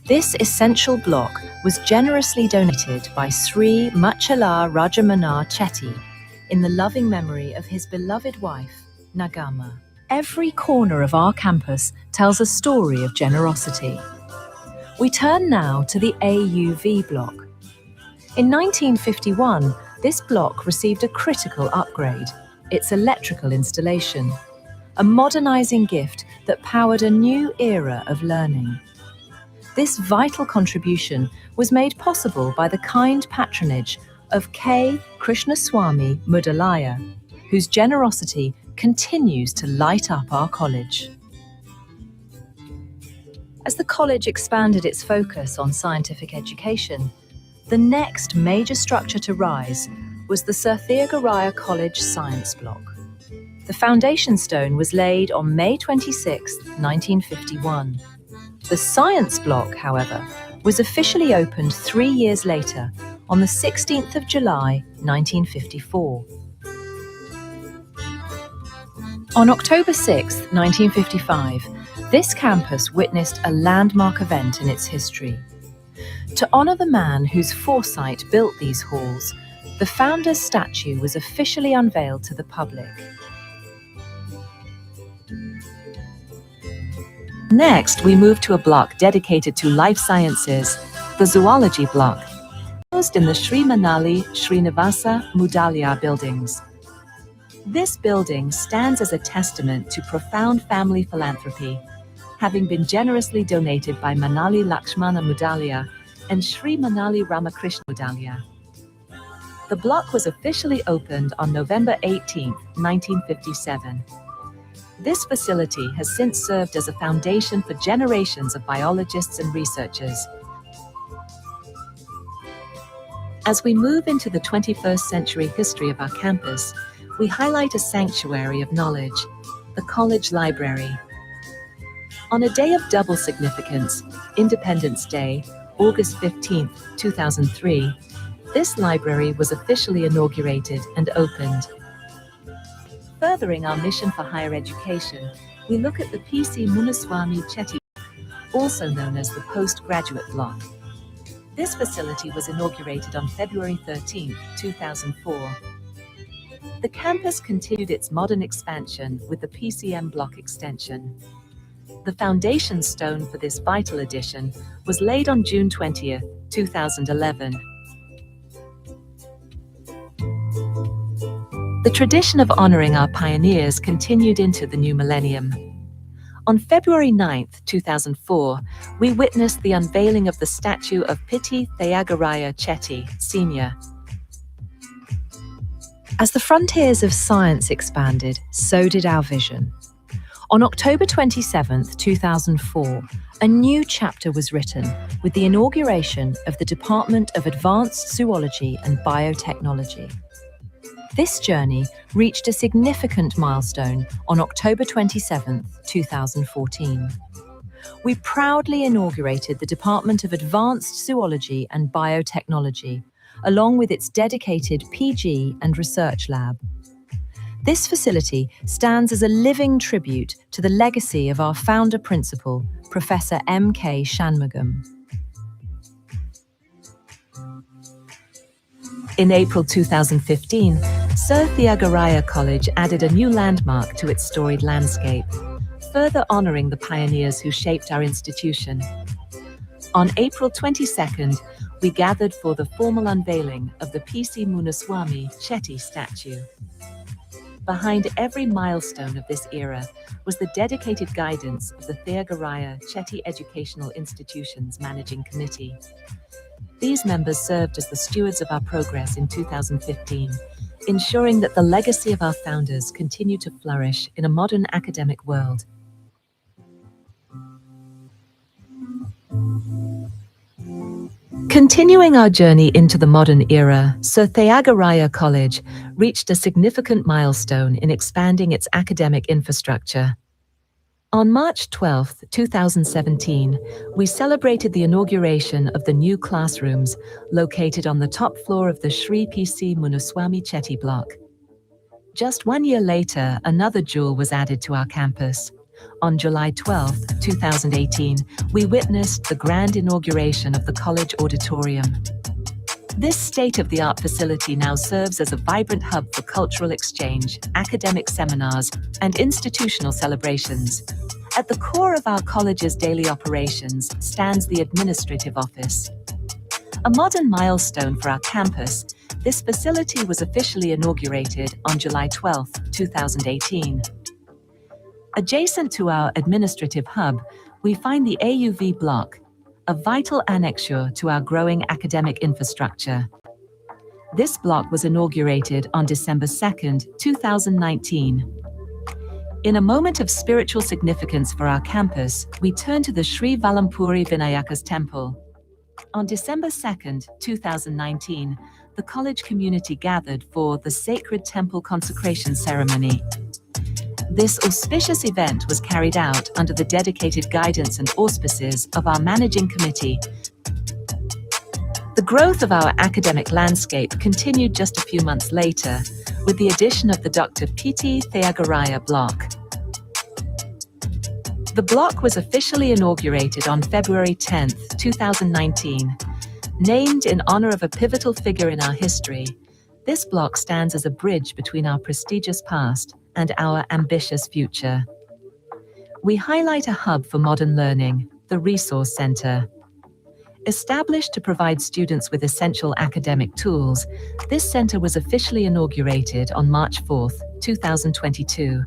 This essential block was generously donated by Sri Machala Rajamana Chetty in the loving memory of his beloved wife, Nagama. Every corner of our campus tells a story of generosity. We turn now to the AUV block. In 1951, this block received a critical upgrade, its electrical installation, a modernizing gift that powered a new era of learning. This vital contribution was made possible by the kind patronage of K. Krishnaswamy Mudalaya, whose generosity continues to light up our college. As the college expanded its focus on scientific education, the next major structure to rise was the Sir Theagaraya College Science Block. The foundation stone was laid on May 26, 1951. The Science Block, however, was officially opened 3 years later, on the 16th of July, 1954. On October 6, 1955, this campus witnessed a landmark event in its history. To honor the man whose foresight built these halls, the founder's statue was officially unveiled to the public. Next, we move to a block dedicated to life sciences, the zoology block, housed in the Sri Manali Srinivasa Mudaliar buildings. This building stands as a testament to profound family philanthropy, having been generously donated by Manali Lakshmana Mudaliar and Sri Manali Ramakrishna Mudaliar. The block was officially opened on November 18, 1957. This facility has since served as a foundation for generations of biologists and researchers. As we move into the 21st century history of our campus, we highlight a sanctuary of knowledge, the College Library. On a day of double significance, Independence Day, August 15, 2003, this library was officially inaugurated and opened. Furthering our mission for higher education, we look at the P.C. Munaswamy Chetty, also known as the Postgraduate Block. This facility was inaugurated on February 13, 2004. The campus continued its modern expansion with the PCM block extension. The foundation stone for this vital addition was laid on June 20, 2011. The tradition of honoring our pioneers continued into the new millennium. On February 9, 2004, we witnessed the unveiling of the statue of Sir Theagaraya Chetty, Sr. As the frontiers of science expanded, so did our vision. On October 27, 2004, a new chapter was written with the inauguration of the Department of Advanced Zoology and Biotechnology. This journey reached a significant milestone on October 27, 2014. We proudly inaugurated the Department of Advanced Zoology and Biotechnology, along with its dedicated PG and research lab. This facility stands as a living tribute to the legacy of our founder principal, Professor M.K. Shanmugam. In April 2015, Sir Theagaraya College added a new landmark to its storied landscape, further honoring the pioneers who shaped our institution. On April 22nd, we gathered for the formal unveiling of the P.C. Munaswamy Chetty statue. Behind every milestone of this era was the dedicated guidance of the Theagaraya Chetty Educational Institutions Managing Committee. These members served as the stewards of our progress in 2015, ensuring that the legacy of our founders continued to flourish in a modern academic world. Continuing our journey into the modern era, Sir Theagaraya College reached a significant milestone in expanding its academic infrastructure. On March 12, 2017, we celebrated the inauguration of the new classrooms located on the top floor of the Sri P.C. Munaswamy Chetty block. Just 1 year later, another jewel was added to our campus. On July 12, 2018, we witnessed the grand inauguration of the college auditorium. This state-of-the-art facility now serves as a vibrant hub for cultural exchange, academic seminars, and institutional celebrations. At the core of our college's daily operations stands the administrative office. A modern milestone for our campus, this facility was officially inaugurated on July 12, 2018. Adjacent to our administrative hub, we find the AUV block, a vital annexure to our growing academic infrastructure. This block was inaugurated on December 2nd, 2019. In a moment of spiritual significance for our campus, we turn to the Sri Valampuri Vinayaka's temple. On December 2nd, 2019, the college community gathered for the sacred temple consecration ceremony. This auspicious event was carried out under the dedicated guidance and auspices of our managing committee. The growth of our academic landscape continued just a few months later with the addition of the Dr. P.T. Theagaraya block. The block was officially inaugurated on February 10, 2019. Named in honor of a pivotal figure in our history, this block stands as a bridge between our prestigious past and our ambitious future. We highlight a hub for modern learning, the Resource Center. Established to provide students with essential academic tools, this center was officially inaugurated on March 4, 2022.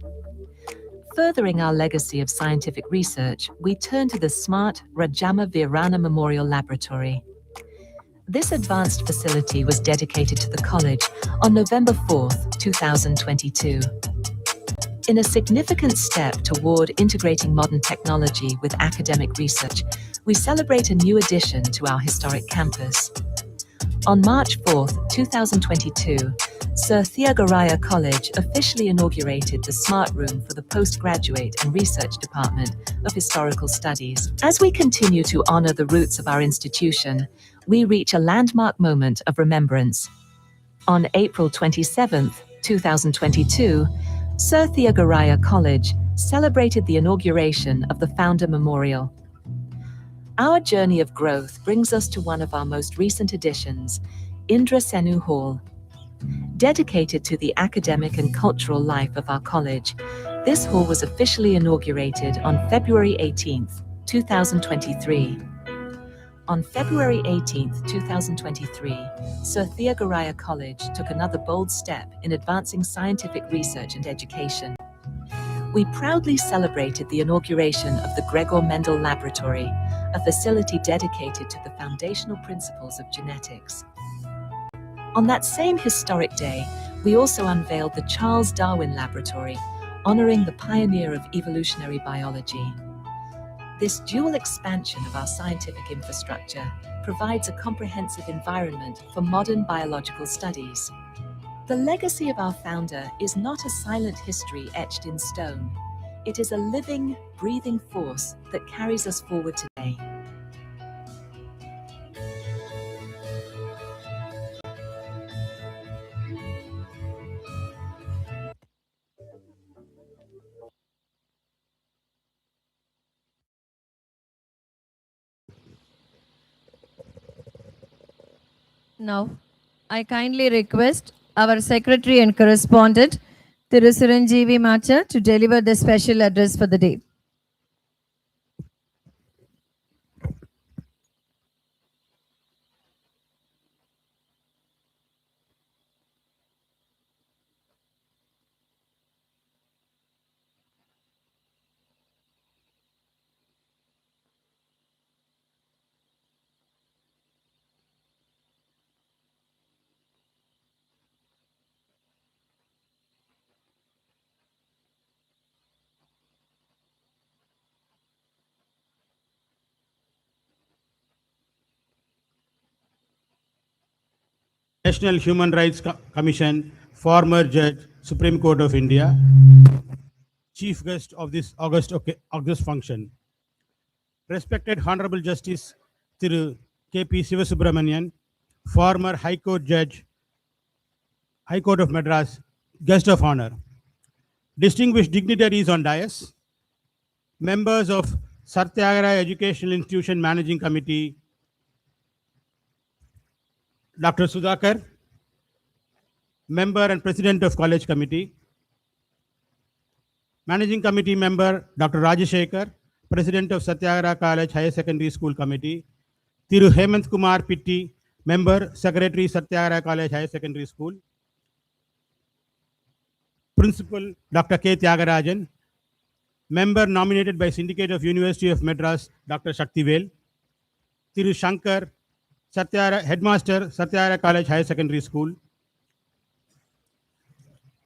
Furthering our legacy of scientific research, we turn to the Smart Rajama Virana Memorial Laboratory. This advanced facility was dedicated to the college on November 4, 2022. In a significant step toward integrating modern technology with academic research, we celebrate a new addition to our historic campus. On March 4, 2022, Sir Theagaraya College officially inaugurated the Smart Room for the Postgraduate and Research Department of Historical Studies. As we continue to honor the roots of our institution, we reach a landmark moment of remembrance. On April 27, 2022, Sir Theagaraya College celebrated the inauguration of the Founder Memorial. Our journey of growth brings us to one of our most recent additions, Indra Senu Hall. Dedicated to the academic and cultural life of our college, this hall was officially inaugurated on February 18, 2023. On February 18, 2023, Sir Theagaraya College took another bold step in advancing scientific research and education. We proudly celebrated the inauguration of the Gregor Mendel Laboratory, a facility dedicated to the foundational principles of genetics. On that same historic day, we also unveiled the Charles Darwin Laboratory, honoring the pioneer of evolutionary biology. This dual expansion of our scientific infrastructure provides a comprehensive environment for modern biological studies. The legacy of our founder is not a silent history etched in stone. It is a living, breathing force that carries us forward today. Now, I kindly request our secretary and correspondent, Thiru Siranjeevi Macha, to deliver the special address for the day. National Human Rights Commission, former Judge, Supreme Court of India, Chief Guest of this August function. Respected Honorable Justice Thiru K.P. Sivasubramanian, former High Court Judge, High Court of Madras, Guest of Honor. Distinguished dignitaries on dais, members of Sir Theagaraya Educational Institution Managing Committee, Dr. Sudhakar, Member and President of College Committee, Managing Committee Member Dr. Rajashekar, President of Satyagrah College Higher Secondary School Committee, Thiru Hemant Kumar Pitti, Member, Secretary, Satyagrah College Higher Secondary School, Principal Dr. K. Tyagarajan, Member nominated by Syndicate of University of Madras Dr. Shaktivel, Thiru Shankar, Headmaster, Satyara College Higher Secondary School.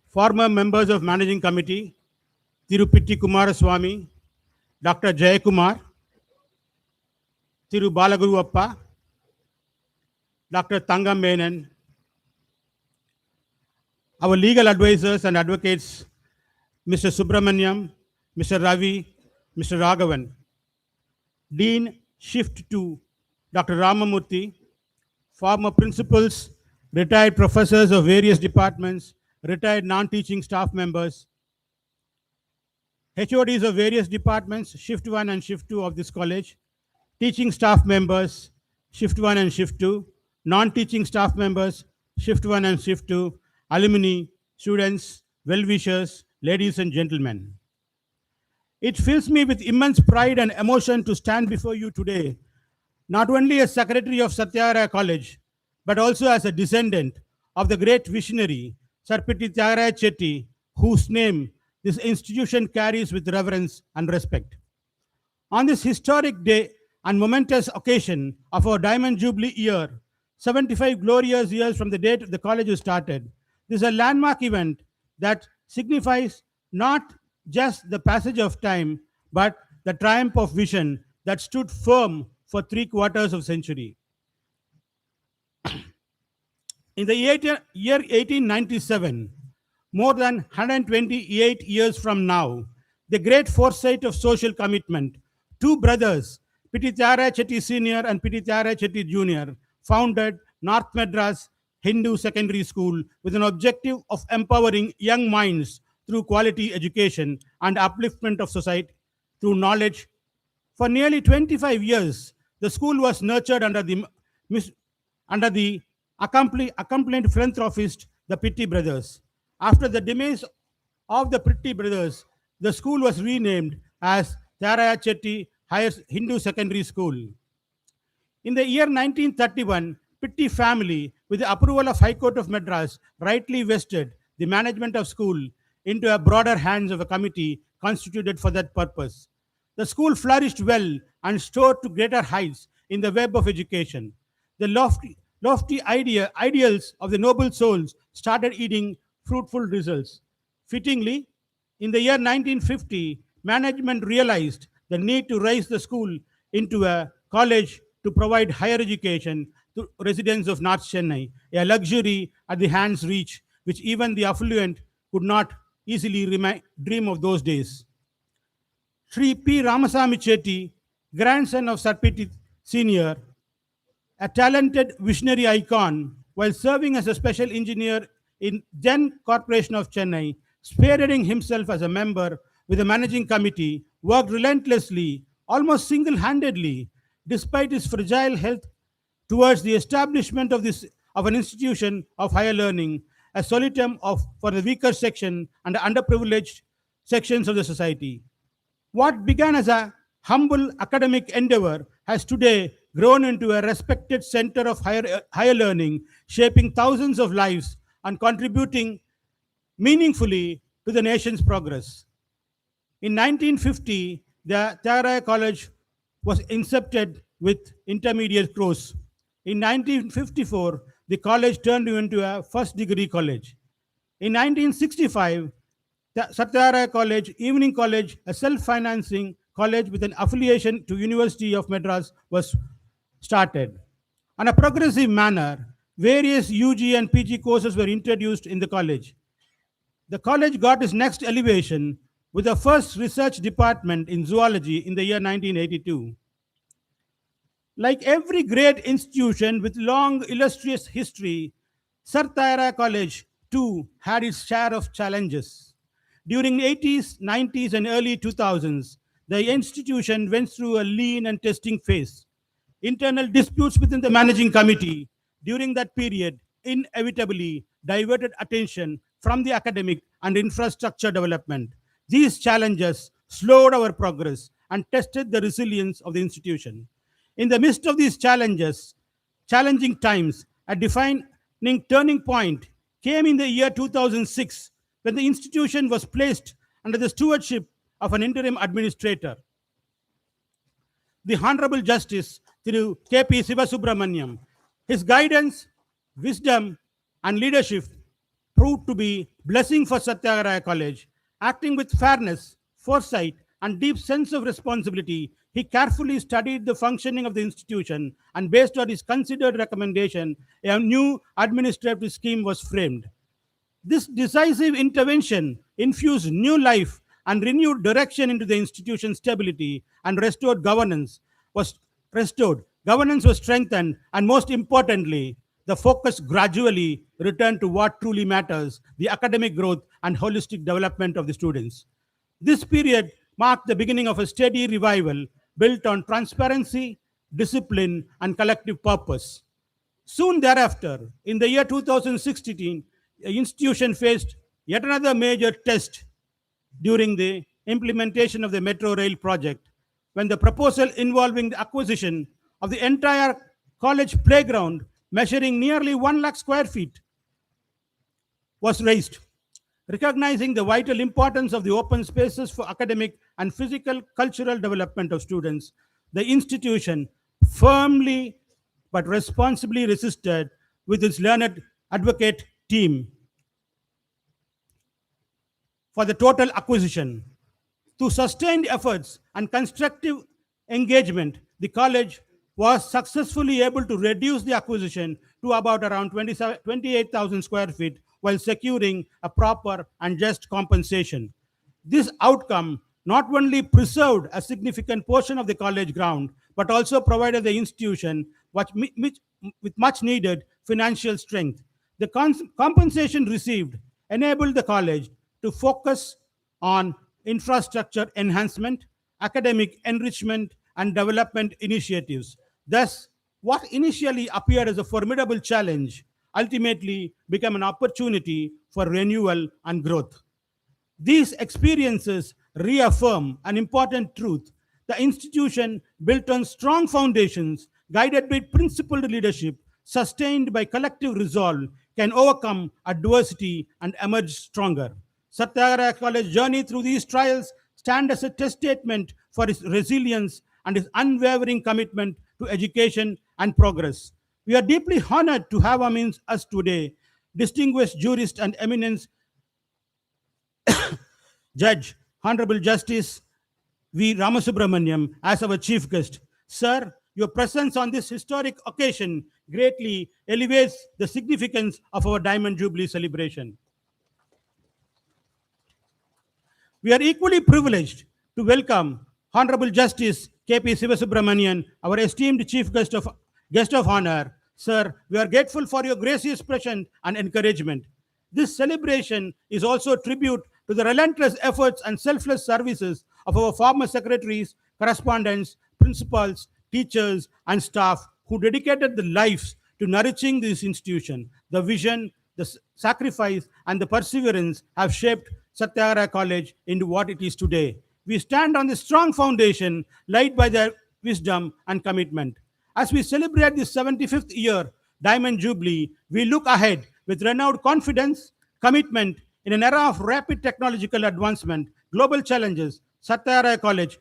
Former members of Managing Committee, Tirupati Kumaraswamy, Dr. Jayakumar, Thiru Balaguru Appa, Dr. Tangam Menon, our legal advisors and advocates, Mr. Subramaniam, Mr. Ravi, Mr. Raghavan, Dean Shift 2, Dr. Ramamurthy, former principals, retired professors of various departments, retired non-teaching staff members, HODs of various departments, Shift 1 and Shift 2 of this college, teaching staff members, Shift 1 and Shift 2, non-teaching staff members, Shift 1 and Shift 2, alumni, students, well-wishers, ladies and gentlemen. It fills me with immense pride and emotion to stand before you today, not only as Secretary of Sir Theagaraya College, but also as a descendant of the great visionary, Sir Theagaraya Chetty, whose name this institution carries with reverence and respect. On this historic day and momentous occasion of our Diamond Jubilee year, 75 glorious years from the date the college was started, this is a landmark event that signifies not just the passage of time, but the triumph of vision that stood firm for 3/4 of a century. In the year 1897, more than 128 years from now, the great foresight of social commitment, two brothers, P.T. Theagaraya Chetty Sr. and P.T. Theagaraya Chetty Jr., founded North Madras Hindu Secondary School with an objective of empowering young minds through quality education and upliftment of society through knowledge. For nearly 25 years, the school was nurtured under the accomplished philanthropist, the Pitti brothers. After the demise of the Pitti brothers, the school was renamed as Theagaraya Chetty Higher Hindu Secondary School. In the year 1931, Pitti family, with the approval of High Court of Madras, rightly vested the management of school into a broader hands of a committee constituted for that purpose. The school flourished well and soared to greater heights in the web of education. The lofty ideals of the noble souls started yielding fruitful results. Fittingly, in the year 1950, management realized the need to raise the school into a college to provide higher education to residents of North Chennai, a luxury at the hand's reach, which even the affluent could not easily dream of those days. Sri P. Ramasamy Chetty, grandson of Sir P.T. Sr., a talented visionary icon, while serving as a special engineer in then Corporation of Chennai, spearheading himself as a member with the managing committee, worked relentlessly, almost single-handedly, despite his fragile health, towards the establishment of an institution of higher learning, a solitary for the weaker section and the underprivileged sections of the society. What began as a humble academic endeavor has today grown into a respected center of higher learning, shaping thousands of lives and contributing meaningfully to the nation's progress. In 1950, the Theagaraya College was incepted with intermediate course. In 1954, the college turned into a first degree college. In 1965, the Sir Theagaraya College, Evening College, a self-financing college with an affiliation to University of Madras, was started. On a progressive manner, various UG and PG courses were introduced in the college. The college got its next elevation with the first research department in zoology in the year 1982. Like every great institution with long, illustrious history, Sir Theagaraya College too had its share of challenges. During 80s, 90s, and early 2000s, the institution went through a lean and testing phase. Internal disputes within the managing committee during that period inevitably diverted attention from the academic and infrastructure development. These challenges slowed our progress and tested the resilience of the institution. In the midst of these challenging times, a defining turning point came in the year 2006 when the institution was placed under the stewardship of an interim administrator. The Honorable Justice Thiru K.P. Sivasubramaniam, His guidance, wisdom, and leadership proved to be blessing for Satyagraya College. Acting with fairness, foresight, and deep sense of responsibility, he carefully studied the functioning of the institution, and based on his considered recommendation, a new administrative scheme was framed. This decisive intervention infused new life and renewed direction into the institution's stability, and governance was strengthened, and most importantly, the focus gradually returned to what truly matters: the academic growth and holistic development of the students. This period marked the beginning of a steady revival built on transparency, discipline, and collective purpose. Soon thereafter, in the year 2016, the institution faced yet another major test during the implementation of the metro rail project, when the proposal involving the acquisition of the entire college playground, measuring nearly 1 lakh square feet, was raised. Recognizing the vital importance of the open spaces for academic and physical cultural development of students, the institution firmly but responsibly resisted with its learned advocate team for the total acquisition. Through sustained efforts and constructive engagement, the college was successfully able to reduce the acquisition to about around 28,000 square feet while securing a proper and just compensation. This outcome not only preserved a significant portion of the college ground, but also provided the institution with much needed financial strength. The compensation received enabled the college to focus on infrastructure enhancement, academic enrichment, and development initiatives. Thus, what initially appeared as a formidable challenge ultimately became an opportunity for renewal and growth. These experiences reaffirm an important truth: the institution, built on strong foundations, guided by principled leadership, sustained by collective resolve, can overcome adversity and emerge stronger. Satyagraya College journey through these trials stand as a testament for its resilience and its unwavering commitment to education and progress. We are deeply honored to have amongst us today distinguished jurist and eminent Judge, Honorable Justice V. Ramasubramaniam, as our chief guest. Sir, your presence on this historic occasion greatly elevates the significance of our Diamond Jubilee celebration. We are equally privileged to welcome Honorable Justice K.P. Sivasubramanian, our esteemed chief guest of honor. Sir, we are grateful for your gracious presence and encouragement. This celebration is also a tribute to the relentless efforts and selfless services of our former secretaries, correspondents, principals, teachers, and staff who dedicated their lives to nourishing this institution. The vision, the sacrifice, and the perseverance have shaped Satyagraya College into what it is today. We stand on the strong foundation laid by their wisdom and commitment. As we celebrate this 75th year Diamond Jubilee, we look ahead with renewed confidence, commitment. In an era of rapid technological advancement, global challenges, Satyagraya College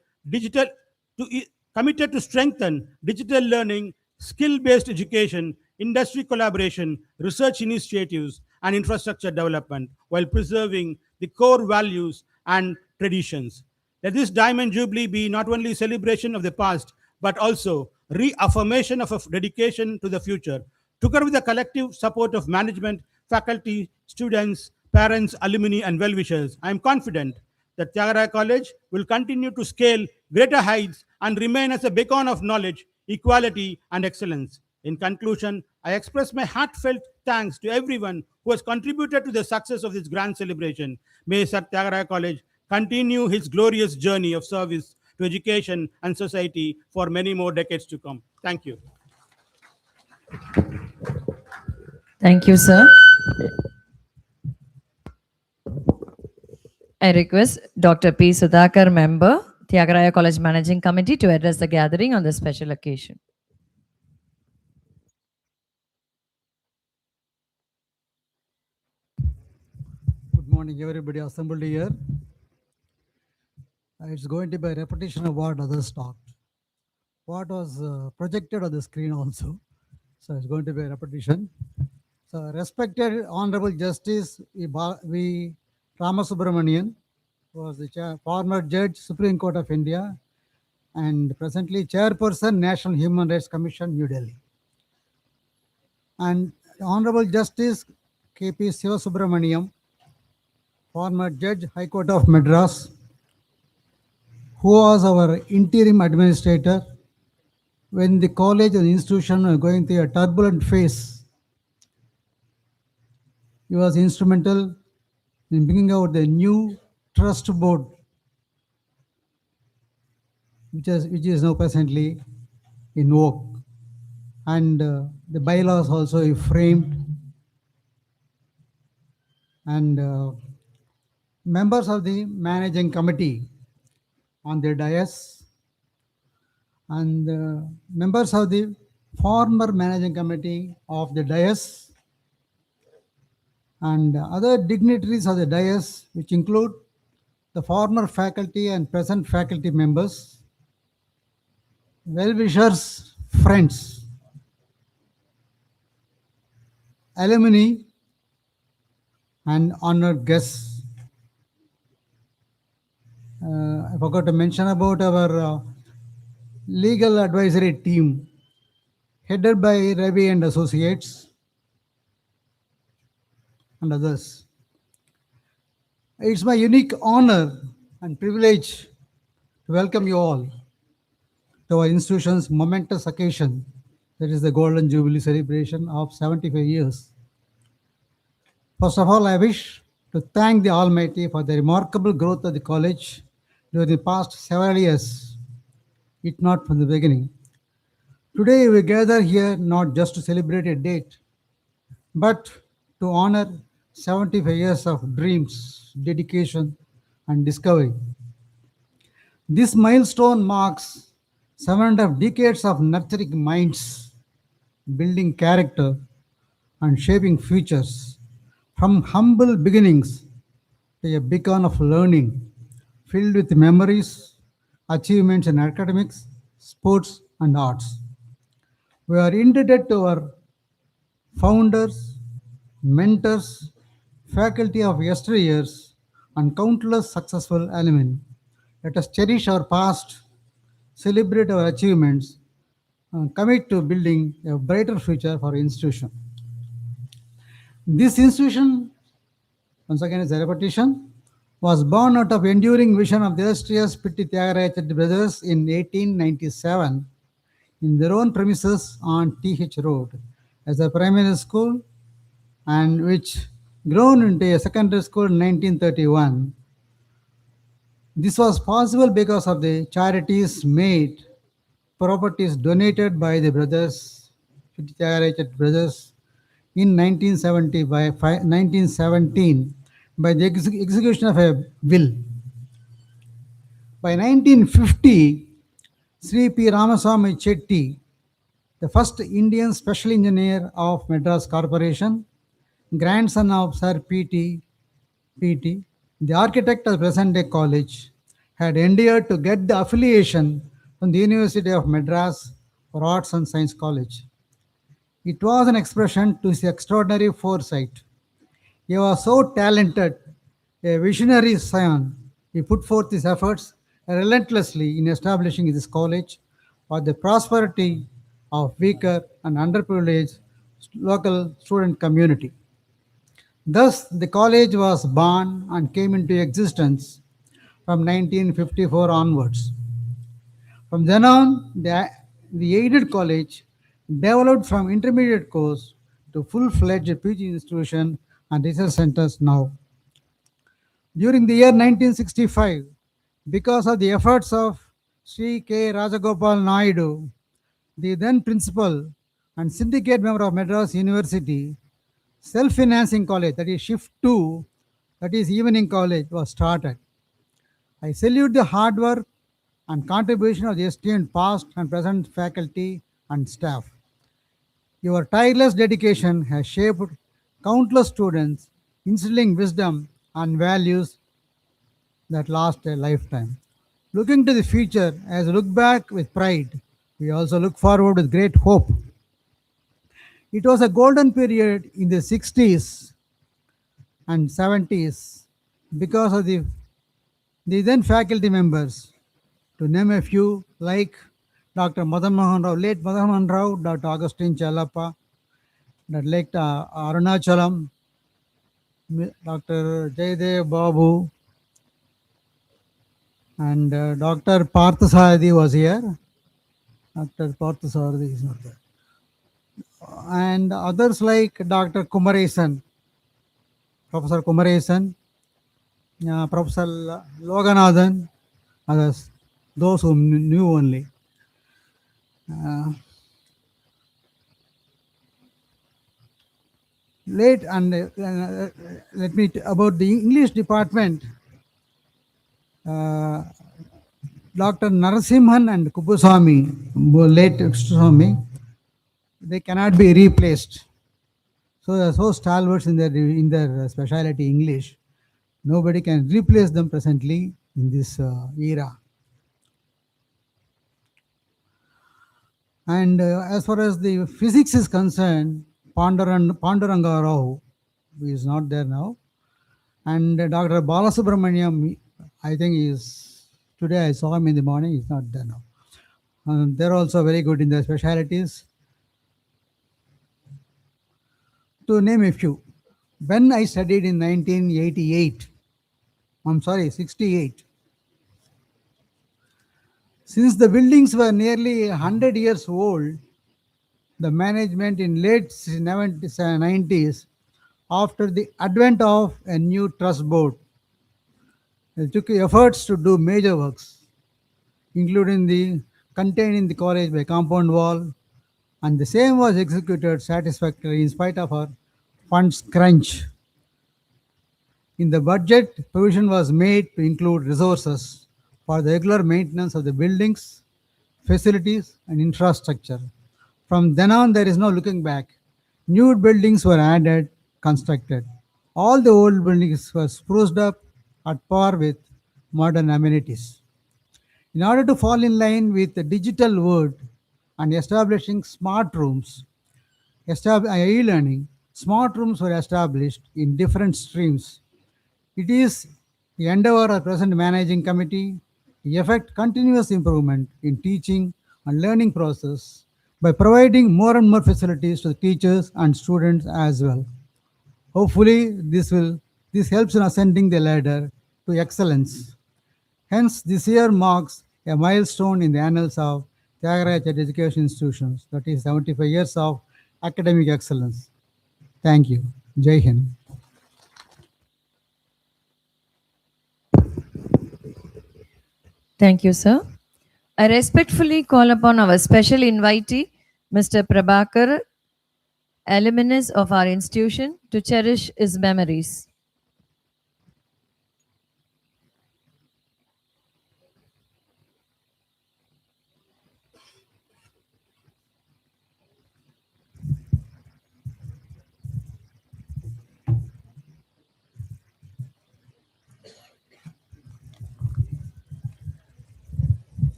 committed to strengthen digital learning, skill-based education, industry collaboration, research initiatives, and infrastructure development, while preserving the core values and traditions. Let this Diamond Jubilee be not only a celebration of the past, but also reaffirmation of a dedication to the future. Together with the collective support of management, faculty, students, parents, alumni, and well-wishers, I am confident that Theagaraya College will continue to scale greater heights and remain as a beacon of knowledge, equality, and excellence. In conclusion, I express my heartfelt thanks to everyone who has contributed to the success of this grand celebration. May Sir Theagaraya College continue his glorious journey of service to education and society for many more decades to come. Thank you. Thank you, sir. I request Dr. P. Sudhakar, member, Theagaraya College Managing Committee, to address the gathering on this special occasion. Good morning, everybody assembled here. It's going to be a repetition of what others talked. What was projected on the screen also. So it's going to be a repetition. So respected Honorable Justice V. Ramasubramanian was the former Judge, Supreme Court of India, and presently Chairperson, National Human Rights Commission, New Delhi. And Honorable Justice K.P. Sivasubramaniam, former Judge, High Court of Madras, who was our interim administrator when the college and institution were going through a turbulent phase. He was instrumental in bringing out the new trust board, which is now presently in vogue. And the bylaws also framed. And members of the managing committee on the dais, and members of the former managing committee of the dais, and other dignitaries of the dais, which include the former faculty and present faculty members, well-wishers, friends, alumni, and honored guests. I forgot to mention about our legal advisory team headed by Ravi and Associates and others. It's my unique honor and privilege to welcome you all to our institution's momentous occasion, that is the Golden Jubilee celebration of 75 years. First of all, I wish to thank the Almighty for the remarkable growth of the college during the past several years, if not from the beginning. Today, we gather here not just to celebrate a date, but to honor 75 years of dreams, dedication, and discovery. This milestone marks 7.5 decades of nurturing minds, building character, and shaping futures, from humble beginnings to a beacon of learning, filled with memories, achievements in academics, sports, and arts. We are indebted to our founders, mentors, faculty of yesteryears, and countless successful alumni. Let us cherish our past, celebrate our achievements, and commit to building a brighter future for our institution. This institution, once again is a repetition, was born out of enduring vision of the illustrious Sir Theagaraya brothers in 1897 in their own premises on TH Road as a primary school, and which grown into a secondary school in 1931. This was possible because of the charities made, properties donated by the brothers, Sir Theagaraya brothers, in 1917 by the execution of a will. By 1950, Sri P. Ramaswamy Chetty, the first Indian Special Engineer of Madras Corporation, grandson of Sir P.T., the architect of the present-day college, had endeavored to get the affiliation from the University of Madras for Arts and Science College. It was an expression to his extraordinary foresight. He was so talented, a visionary scion. He put forth his efforts relentlessly in establishing this college for the prosperity of weaker and underprivileged local student community. Thus, the college was born and came into existence from 1954 onwards. From then on, the aided college developed from intermediate course to full-fledged PG institution and research centers now. During the year 1965, because of the efforts of Sri K. Rajagopal Naidu, the then principal and syndicate member of Madras University, self-financing college, that is Shift 2, that is evening college, was started. I salute the hard work and contribution of the esteemed past and present faculty and staff. Your tireless dedication has shaped countless students, instilling wisdom and values that last a lifetime. Looking to the future, as we look back with pride, we also look forward with great hope. It was a golden period in the 60s and 70s because of the then faculty members, to name a few, like Dr. Madan Mohan Rao, late Madan Mohan Rao, Dr. Augustine Chalapa, Dr. late Arunachalam, Dr. Jaydev Babu, and Dr. Parthasarathi was here. Dr. Parthasarathi is not there. And others like Dr. Kumaresan, Professor Kumaresan, Professor Loganathan, others, those who knew only. Late and let me about the English department. Dr. Narasimhan and Kupuswamy, late Kupuswamy, they cannot be replaced. So they are so stalwarts in their specialty English. Nobody can replace them presently in this era. And as far as the physics is concerned, Panduranga Rao, who is not there now, and Dr. Balasubramaniam, I think today I saw him in the morning, he's not there now. They're also very good in their specialities. To name a few, when I studied in 68, since the buildings were nearly 100 years old, the management in late 90s, after the advent of a new trust board, they took efforts to do major works, including containing the college by compound wall, and the same was executed satisfactorily in spite of our funds crunch. In the budget, provision was made to include resources for the regular maintenance of the buildings, facilities, and infrastructure. From then on, there is no looking back. New buildings were added, constructed. All the old buildings were spruced up at par with modern amenities. In order to fall in line with the digital world and establishing smart rooms, e-learning, smart rooms were established in different streams. It is the endeavor of present managing committee to effect continuous improvement in teaching and learning process by providing more and more facilities to the teachers and students as well. Hopefully, this helps in ascending the ladder to excellence. Hence, this year marks a milestone in the annals of Theagaraya Education Institutions, that is 75 years of academic excellence. Thank you. Jai Hind. Thank you, sir. I respectfully call upon our special invitee, Mr. Prabhakar, alumnus of our institution, to cherish his memories.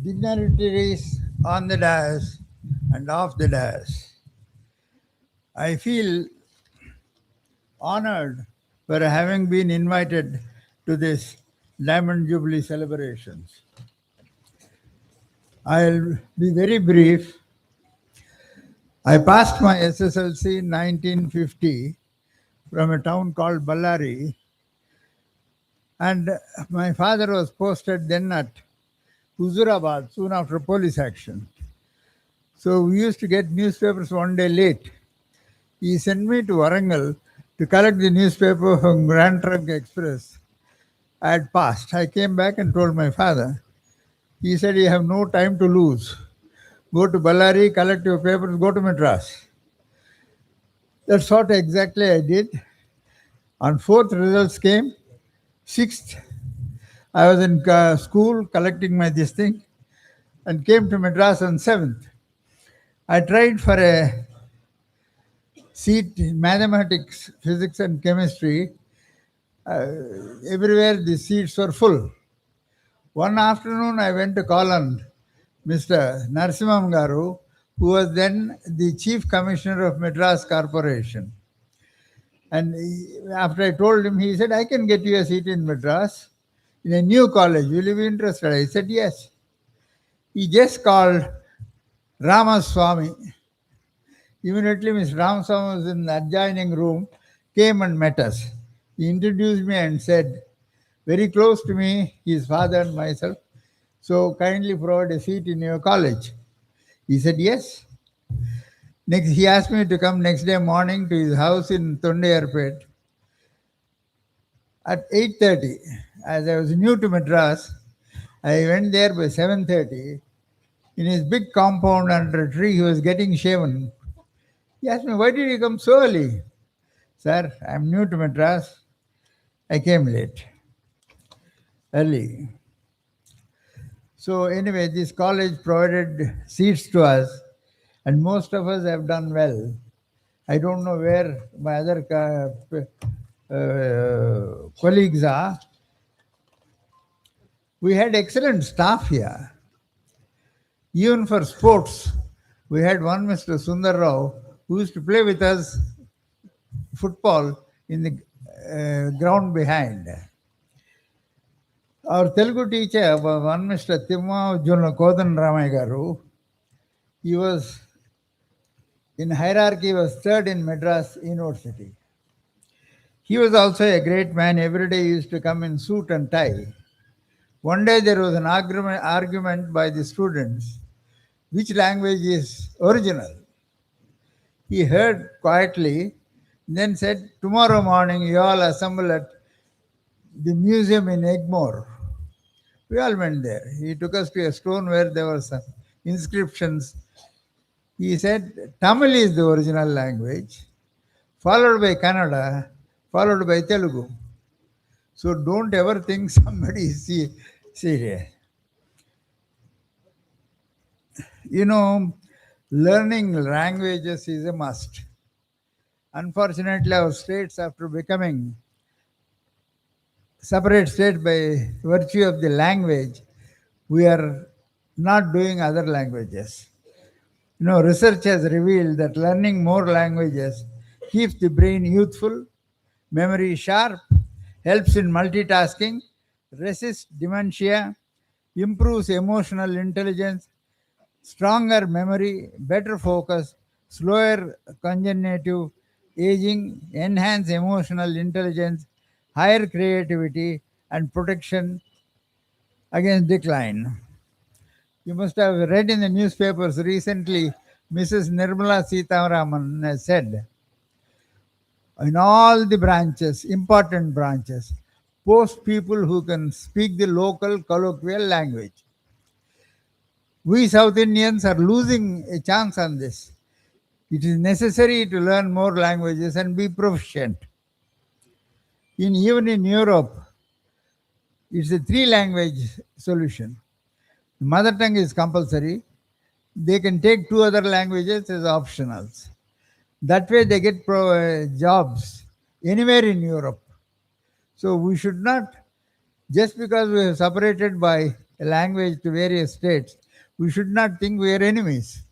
Dignitaries on the dais and off the dais, I feel honored for having been invited to this Diamond Jubilee celebrations. I'll be very brief. I passed my SSLC in 1950 from a town called Ballari, and my father was posted then at Huzurabad soon after police action. So we used to get newspapers one day late. He sent me to Warangal to collect the newspaper from Grand Trunk Express. I had passed. I came back and told my father. He said, "You have no time to lose. Go to Ballari, collect your papers, go to Madras." That's what exactly I did. On 4th, results came. 6th, I was in school collecting my this thing and came to Madras on 7th. I tried for a seat in mathematics, physics and chemistry. Everywhere the seats were full. One afternoon I went to call on Mr. Narasimham Garu, who was then the Chief Commissioner of Madras Corporation. And after I told him, he said, I can get you a seat in Madras in a new college. Will you be interested? I said, yes. He just called Ramaswamy. Immediately, Mr. Ramaswamy was in the adjoining room, came and met us. He introduced me and said, very close to me, his father and myself, so kindly provide a seat in your college. He said, yes. Next, he asked me to come next day morning to his house in Thondeyarpet at 8:30. As I was new to Madras, I went there by 7:30. In his big compound under a tree, he was getting shaven. He asked me, why did you come so early? Sir, I'm new to Madras. I came early. So anyway, this college provided seats to us, and most of us have done well. I don't know where my other colleagues are. We had excellent staff here. Even for sports, we had one Mr. Sundar Rao who used to play with us football in the ground behind. Our Telugu teacher, one Mr. Timma Kodan Ramay Garu, he was in hierarchy, was third in Madras University. He was also a great man. Every day he used to come in suit and tie. One day there was an argument by the students, which language is original. He heard quietly, then said, tomorrow morning you all assemble at the museum in Egmore. We all went there. He took us to a stone where there were some inscriptions. He said, Tamil is the original language, followed by Kannada, followed by Telugu. So don't ever think somebody is serious. You know, learning languages is a must. Unfortunately, our states, after becoming separate states by virtue of the language, we are not doing other languages. You know, research has revealed that learning more languages keeps the brain youthful, memory sharp, helps in multitasking, resists dementia, improves emotional intelligence, stronger memory, better focus, slower cognitive aging, enhance emotional intelligence, higher creativity, and protection against decline. You must have read in the newspapers recently, Mrs. Nirmala Sitharaman has said, in all the branches, important branches, post people who can speak the local colloquial language. We South Indians are losing a chance on this. It is necessary to learn more languages and be proficient. Even in Europe, it's a 3-language solution. Mother tongue is compulsory. They can take 2 other languages as optionals. That way they get jobs anywhere in Europe. So we should not, just because we are separated by a language to various states, we should not think we are enemies.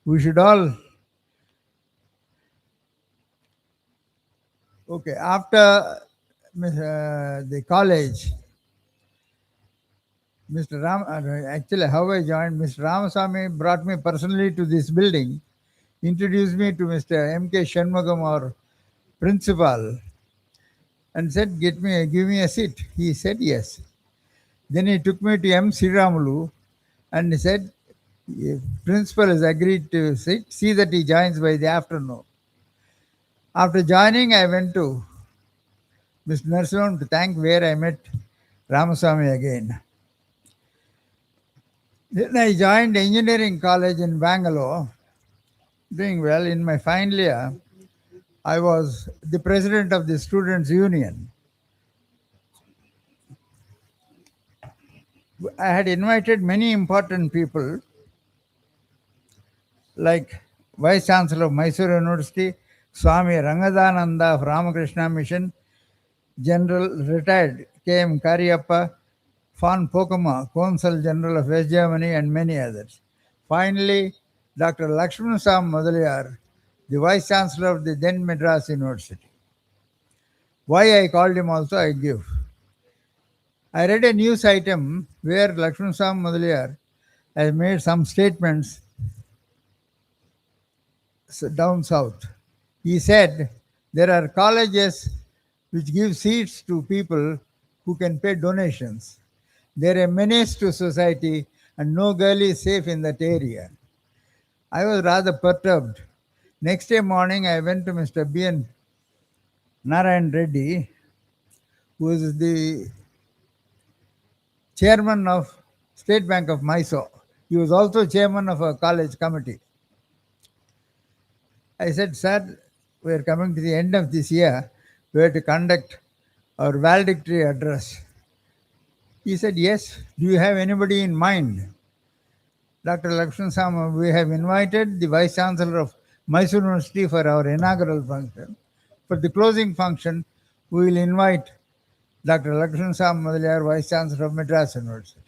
We should all... Okay, after the college, actually how I joined, Mr. Ramaswamy brought me personally to this building, introduced me to Mr. M.K. Shanmugam, our principal, and said, give me a seat. He said yes. Then he took me to M. Sriramulu and he said, principal has agreed to sit, see that he joins by the afternoon. After joining, I went to Mr. Narasimhan to thank, where I met Ramaswamy again. Then I joined engineering college in Bangalore, doing well. In my final year, I was the president of the Students' Union. I had invited many important people, like Vice Chancellor of Mysore University, Swami Rangadananda of Ramakrishna Mission, General retired K.M. Kariyappa, von Pokema, Consul General of West Germany, and many others. Finally, Dr. Lakshman Sam Mudaliar, the Vice Chancellor of the then Madras University. Why I called him also I give. I read a news item where Lakshman Sam Mudaliar has made some statements down south. He said there are colleges which give seats to people who can pay donations. They're a menace to society and no girl is safe in that area. I was rather perturbed. Next day morning, I went to Mr. B.N. Narayan Reddy, who is the chairman of State Bank of Mysore. He was also chairman of a college committee. I said, sir, we are coming to the end of this year. We have to conduct our valedictory address. He said, yes. Do you have anybody in mind? Dr. Lakshman Sam, we have invited the Vice Chancellor of Mysore University for our inaugural function. For the closing function, we will invite Dr. Lakshman Sam Mudaliar, Vice Chancellor of Madras University.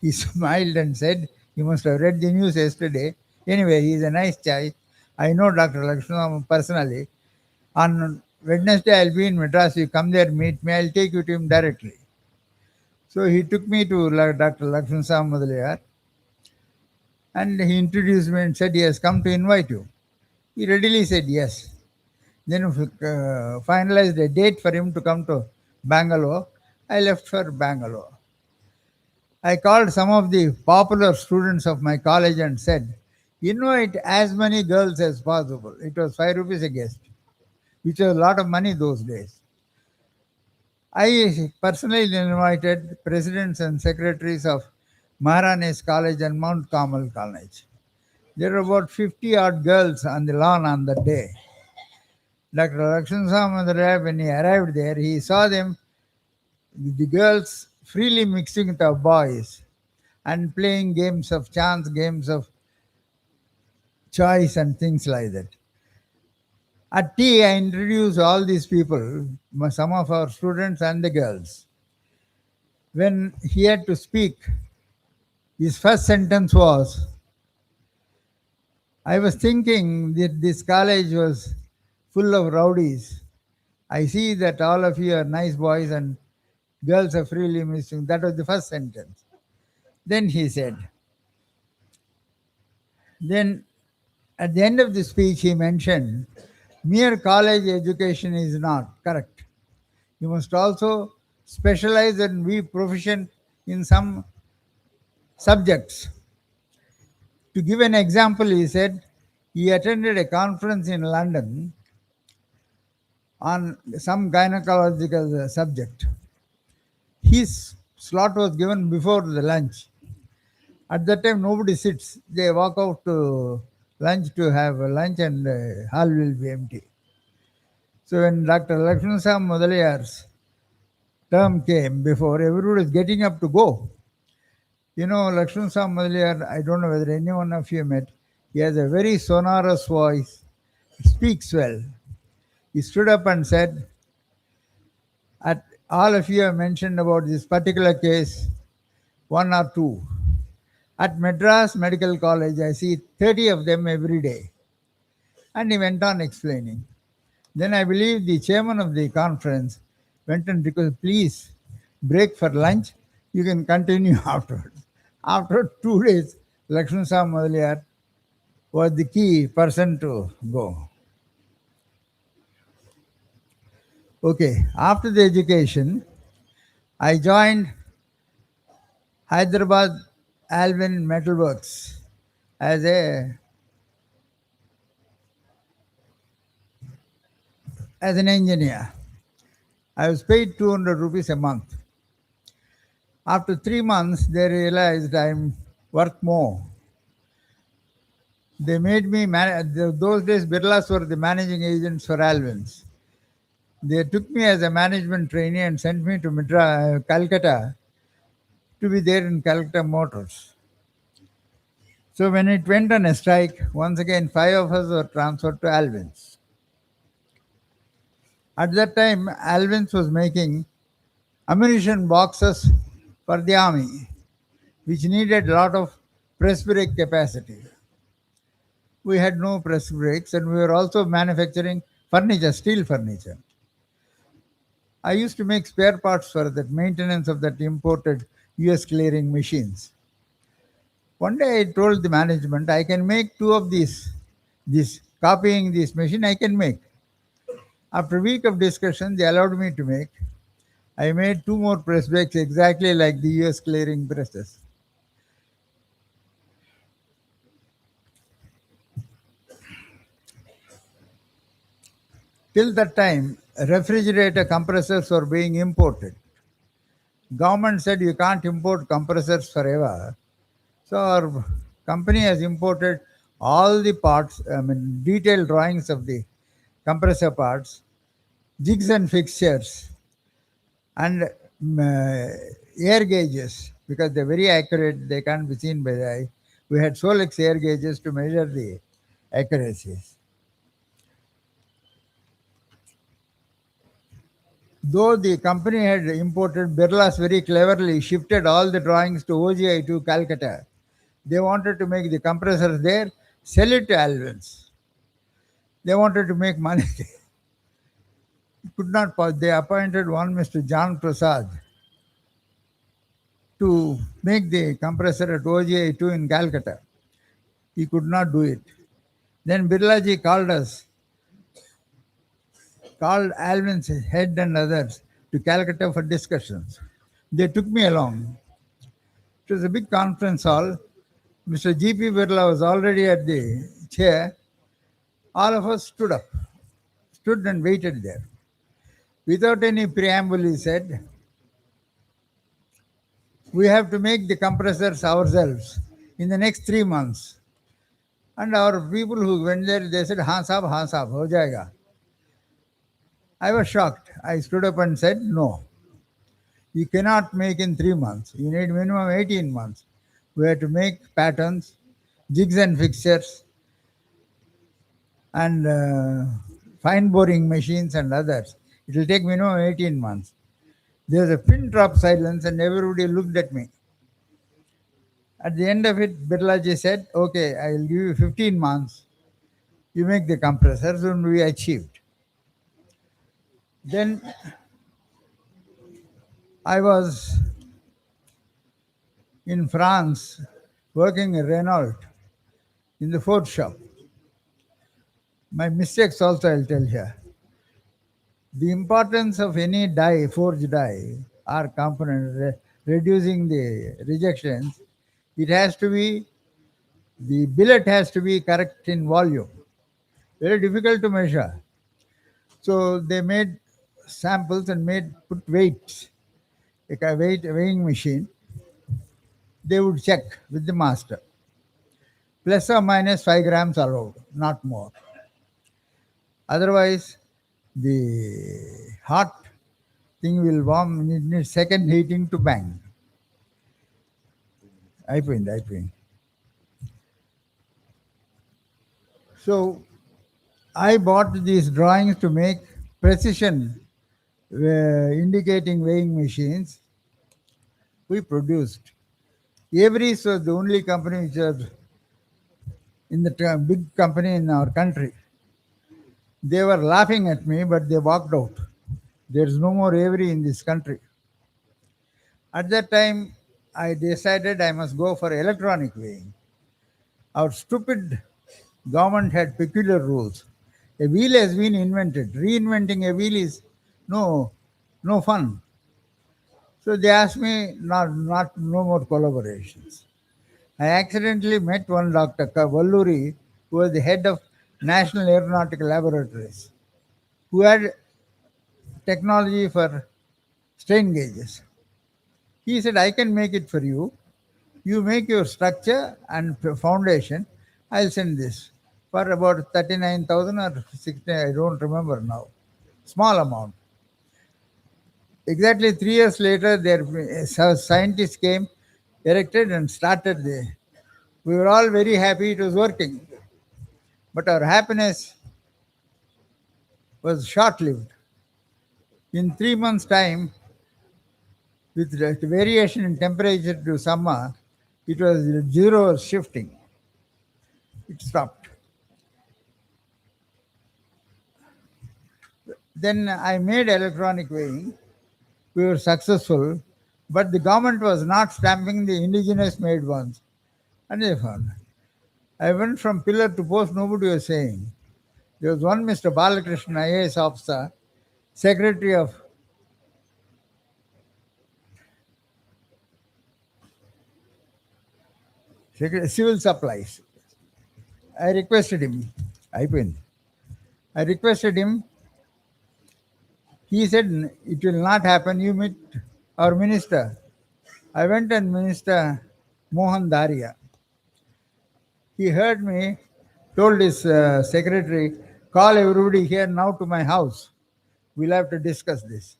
He smiled and said, you must have read the news yesterday. Anyway, he is a nice guy. I know Dr. Lakshman Sam personally. On Wednesday, I'll be in Madras. You come there, meet me. I'll take you to him directly. So he took me to Dr. Lakshman Sam Mudaliar. And he introduced me and said, he has come to invite you. He readily said yes. Then finalized a date for him to come to Bangalore. I left for Bangalore. I called some of the popular students of my college and said, invite as many girls as possible. It was 5 rupees a guest, which was a lot of money those days. I personally invited presidents and secretaries of Maharane's College and Mount Carmel College. There were about 50 odd girls on the lawn on that day. Dr. Lakshman Sam Mudaliar, when he arrived there, he saw them, the girls, freely mixing with the boys and playing games of chance, games of choice and things like that. At tea, I introduced all these people, some of our students and the girls. When he had to speak, his first sentence was, I was thinking that this college was full of rowdies. I see that all of you are nice boys and girls are freely mixing. That was the first sentence. Then he said, then at the end of the speech he mentioned, mere college education is not correct. You must also specialize and be proficient in some subjects. To give an example, he said he attended a conference in London on some gynecological subject. His slot was given before the lunch. At that time, nobody sits. They walk out to lunch to have a lunch and the hall will be empty. So when Dr. Lakshman Sam Mudaliar's term came, before everybody was getting up to go. You know, Lakshman Sam Mudaliar, I don't know whether any one of you met, he has a very sonorous voice, speaks well. He stood up and said, all of you have mentioned about this particular case, one or two. At Madras Medical College, I see 30 of them every day. And he went on explaining. Then I believe the chairman of the conference went and requested, please break for lunch. You can continue afterwards. After 2 days, Lakshman Sam Mudaliar was the key person to go. Okay, after the education, I joined Hyderabad Alvin Metalworks as an engineer. I was paid 200 rupees a month. After 3 months, they realized I'm worth more. They made me, those days Birlas were the managing agents for Alvins. They took me as a management trainee and sent me to Calcutta to be there in Calcutta Motors. So when it went on a strike, once again 5 of us were transferred to Alvins. At that time, Alvins was making ammunition boxes for the army, which needed a lot of press brake capacity. We had no press brakes, and we were also manufacturing furniture, steel furniture. I used to make spare parts for that maintenance of that imported US clearing machines. One day I told the management, I can make two of these copying this machine I can make. After a week of discussion, they allowed me to make. I made two more press brakes exactly like the US clearing presses. Till that time, refrigerator compressors were being imported. Government said you can't import compressors forever. So our company has imported all the parts, detailed drawings of the compressor parts, jigs and fixtures, and air gauges, because they're very accurate, they can't be seen by the eye. We had Solex air gauges to measure the accuracies. Though the company had imported, Birlas very cleverly shifted all the drawings to OGI to Calcutta. They wanted to make the compressors there, sell it to Alvins. They wanted to make money. Could not. They appointed one Mr. John Prasad to make the compressor at OGI2 in Calcutta. He could not do it. Then Birlaji called us, called Alvin's head and others to Calcutta for discussions. They took me along. It was a big conference hall. Mr. G.P. Birla was already at the chair. All of us stood and waited there. Without any preamble, he said, we have to make the compressors ourselves in the next 3 months. And our people who went there, they said, haan saab, ho jayega. I was shocked. I stood up and said, no. You cannot make in 3 months. You need minimum 18 months. We have to make patterns, jigs and fixtures, and fine boring machines and others. It will take minimum 18 months. There was a pin drop silence and everybody looked at me. At the end of it, Birlaji said, okay, I will give you 15 months. You make the compressors, and we achieved. Then I was in France working in Renault in the Ford shop. My mistakes also I'll tell here. The importance of any die, forged die or component, reducing the rejections, it has to be, the billet has to be correct in volume. Very difficult to measure. So they made samples and put weights, like a weighing machine. They would check with the master. Plus or minus 5 grams allowed, not more. Otherwise, the hot thing will warm, it needs second heating to bang. అయిపోయింది. So I bought these drawings to make precision indicating weighing machines. We produced. Avery's was the only company which was in the big company in our country. They were laughing at me, but they walked out. There is no more Avery in this country. At that time, I decided I must go for electronic weighing. Our stupid government had peculiar rules. A wheel has been invented. Reinventing a wheel is no fun. So they asked me no more collaborations. I accidentally met one Dr. Valluri, who was the head of National Aeronautical Laboratories, who had technology for strain gauges. He said, I can make it for you. You make your structure and foundation. I'll send this for about 39,000 or 60, I don't remember now. Small amount. Exactly 3 years later, their scientists came, erected and started there. We were all very happy it was working. But our happiness was short-lived. In 3 months' time, with the variation in temperature to summer, it was zero shifting. It stopped. Then I made electronic weighing. We were successful, but the government was not stamping the indigenous made ones. And they found. I went from pillar to post, nobody was saying. There was one Mr. Balakrishnan, IAS officer, secretary of civil supplies. I requested him. I requested him. He said, it will not happen. You meet our minister. I went and Minister Mohan Daria. He heard me, told his secretary, call everybody here now to my house. We'll have to discuss this.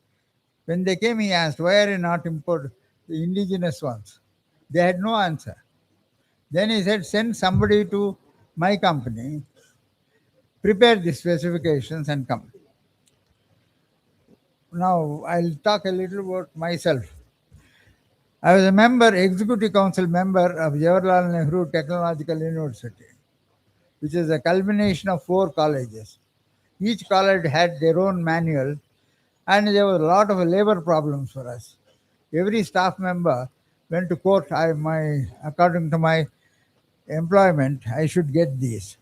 When they came, he asked, why are you not import the indigenous ones? They had no answer. Then he said, send somebody to my company, prepare the specifications and come. Now, I'll talk a little about myself. I was a member, executive council member of Jawaharlal Nehru Technological University, which is a culmination of 4 colleges. Each college had their own manual, and there was a lot of labor problems for us. Every staff member went to court. According to my employment, I should get these.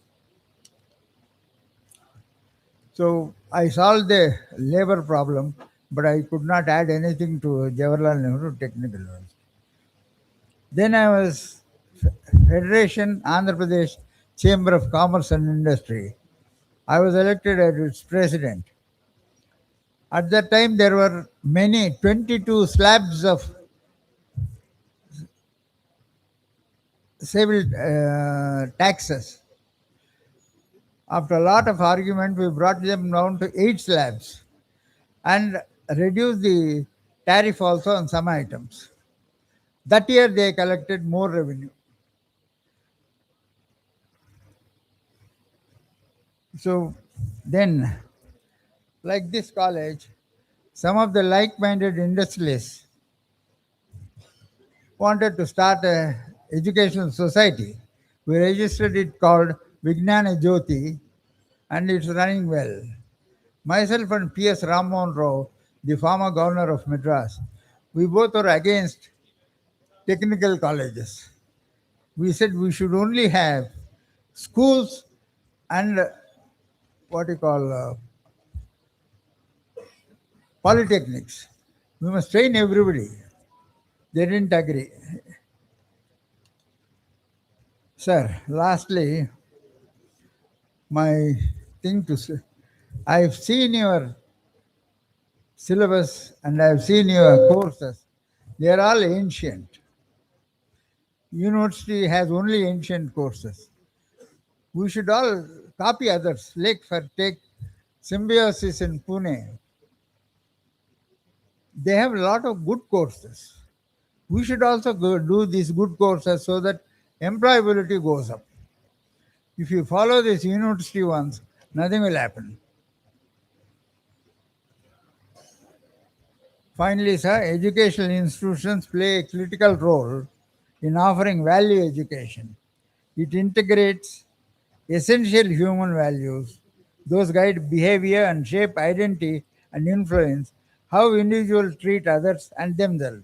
So I solved the labor problem, but I could not add anything to Jawaharlal Nehru Technical University. Then I was Federation Andhra Pradesh Chamber of Commerce and Industry. I was elected as its president. At that time, there were 22 slabs of civil taxes. After a lot of argument, we brought them down to 8 slabs and reduced the tariff also on some items. That year, they collected more revenue. So then, like this college, some of the like-minded industrialists wanted to start an educational society. We registered it called Vijnana Jyoti, and it's running well. Myself and P.S. Rammohan Rao, the former governor of Madras, we both were against technical colleges. We said we should only have schools and polytechnics. We must train everybody. They didn't agree. Sir, lastly, my thing to say, I've seen your syllabus and I've seen your courses. They are all ancient. University has only ancient courses. We should all copy others. Take Symbiosis in Pune. They have a lot of good courses. We should also go do these good courses so that employability goes up. If you follow these university ones, nothing will happen. Finally, sir, educational institutions play a critical role in offering value education. It integrates essential human values. Those guide behavior and shape identity and influence how individuals treat others and themselves.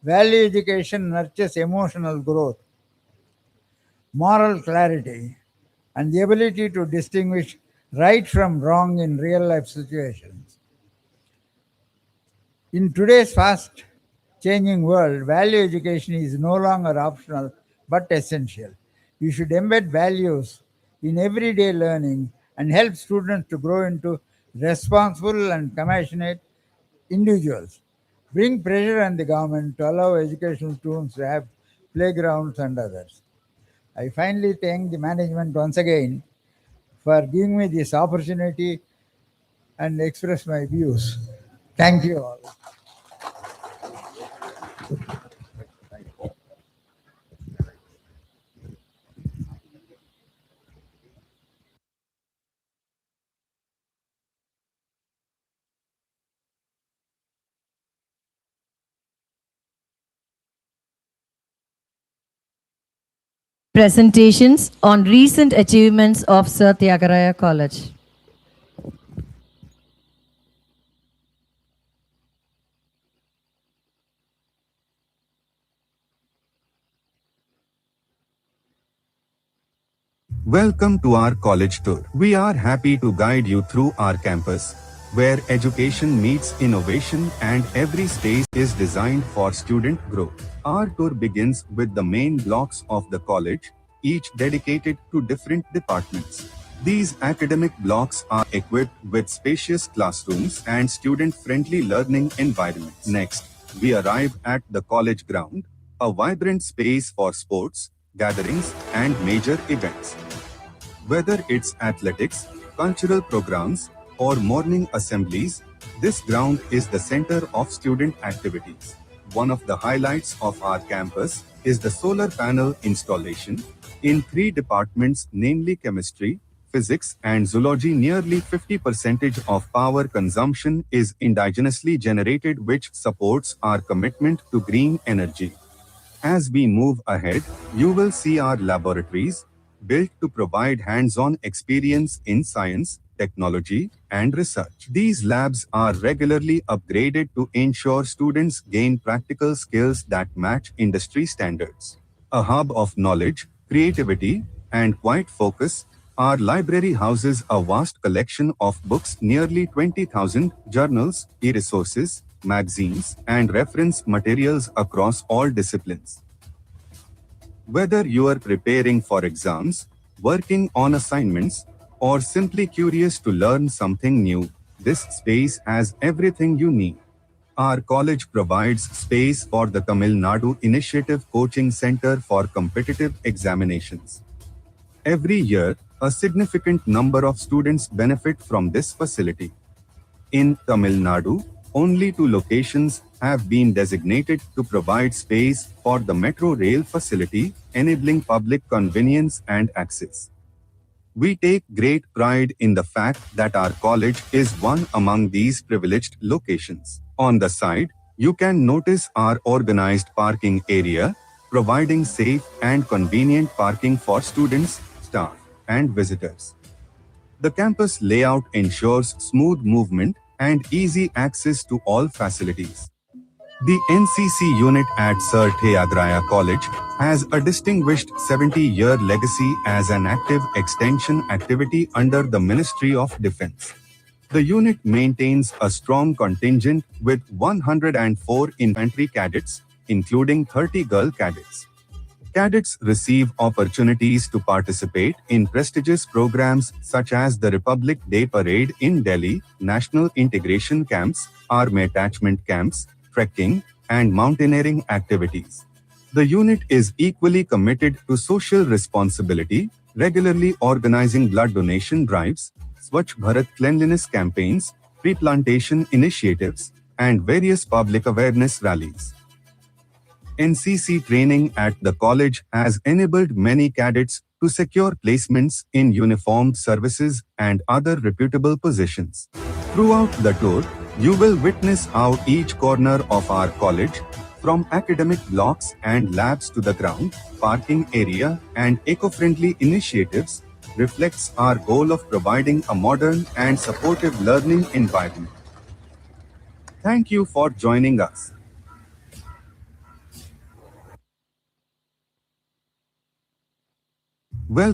Value education nurtures emotional growth, moral clarity, and the ability to distinguish right from wrong in real life situations. In today's fast changing world, value education is no longer optional but essential. You should embed values in everyday learning and help students to grow into responsible and compassionate individuals. Bring pressure on the government to allow educational students to have playgrounds and others. I finally thank the management once again for giving me this opportunity and express my views. Thank you all. Presentations on recent achievements of Sir Theagaraya College. Welcome to our college tour. We are happy to guide you through our campus, where education meets innovation and every space is designed for student growth. Our tour begins with the main blocks of the college, each dedicated to different departments. These academic blocks are equipped with spacious classrooms and student-friendly learning environments. Next, we arrive at the college ground, a vibrant space for sports, gatherings, and major events. Whether it's athletics, cultural programs, or morning assemblies, this ground is the center of student activities. One of the highlights of our campus is the solar panel installation. In 3 departments, namely chemistry, physics, and zoology, nearly 50% of power consumption is indigenously generated, which supports our commitment to green energy. As we move ahead, you will see our laboratories, built to provide hands-on experience in science, technology, and research. These labs are regularly upgraded to ensure students gain practical skills that match industry standards. A hub of knowledge, creativity, and quiet focus, our library houses a vast collection of books, nearly 20,000 journals, e-resources, magazines, and reference materials across all disciplines. Whether you are preparing for exams, working on assignments, or simply curious to learn something new, this space has everything you need. Our college provides space for the Tamil Nadu Initiative Coaching Center for competitive examinations. Every year, a significant number of students benefit from this facility. In Tamil Nadu, only 2 locations have been designated to provide space for the metro rail facility, enabling public convenience and access. We take great pride in the fact that our college is one among these privileged locations. On the side, you can notice our organized parking area, providing safe and convenient parking for students, staff, and visitors. The campus layout ensures smooth movement and easy access to all facilities. The NCC unit at Sir Theagaraya College has a distinguished 70-year legacy as an active extension activity under the Ministry of Defence. The unit maintains a strong contingent with 104 infantry cadets, including 30 girl cadets. Cadets receive opportunities to participate in prestigious programs such as the Republic Day Parade in Delhi, national integration camps, army attachment camps, trekking, and mountaineering activities. The unit is equally committed to social responsibility, regularly organizing blood donation drives, Swachh Bharat cleanliness campaigns, tree-plantation initiatives, and various public awareness rallies. NCC training at the college has enabled many cadets to secure placements in uniformed services and other reputable positions. Throughout the tour, you will witness how each corner of our college, from academic blocks and labs to the ground, parking area, and eco-friendly initiatives, reflects our goal of providing a modern and supportive learning environment. Thank you for joining us. Well,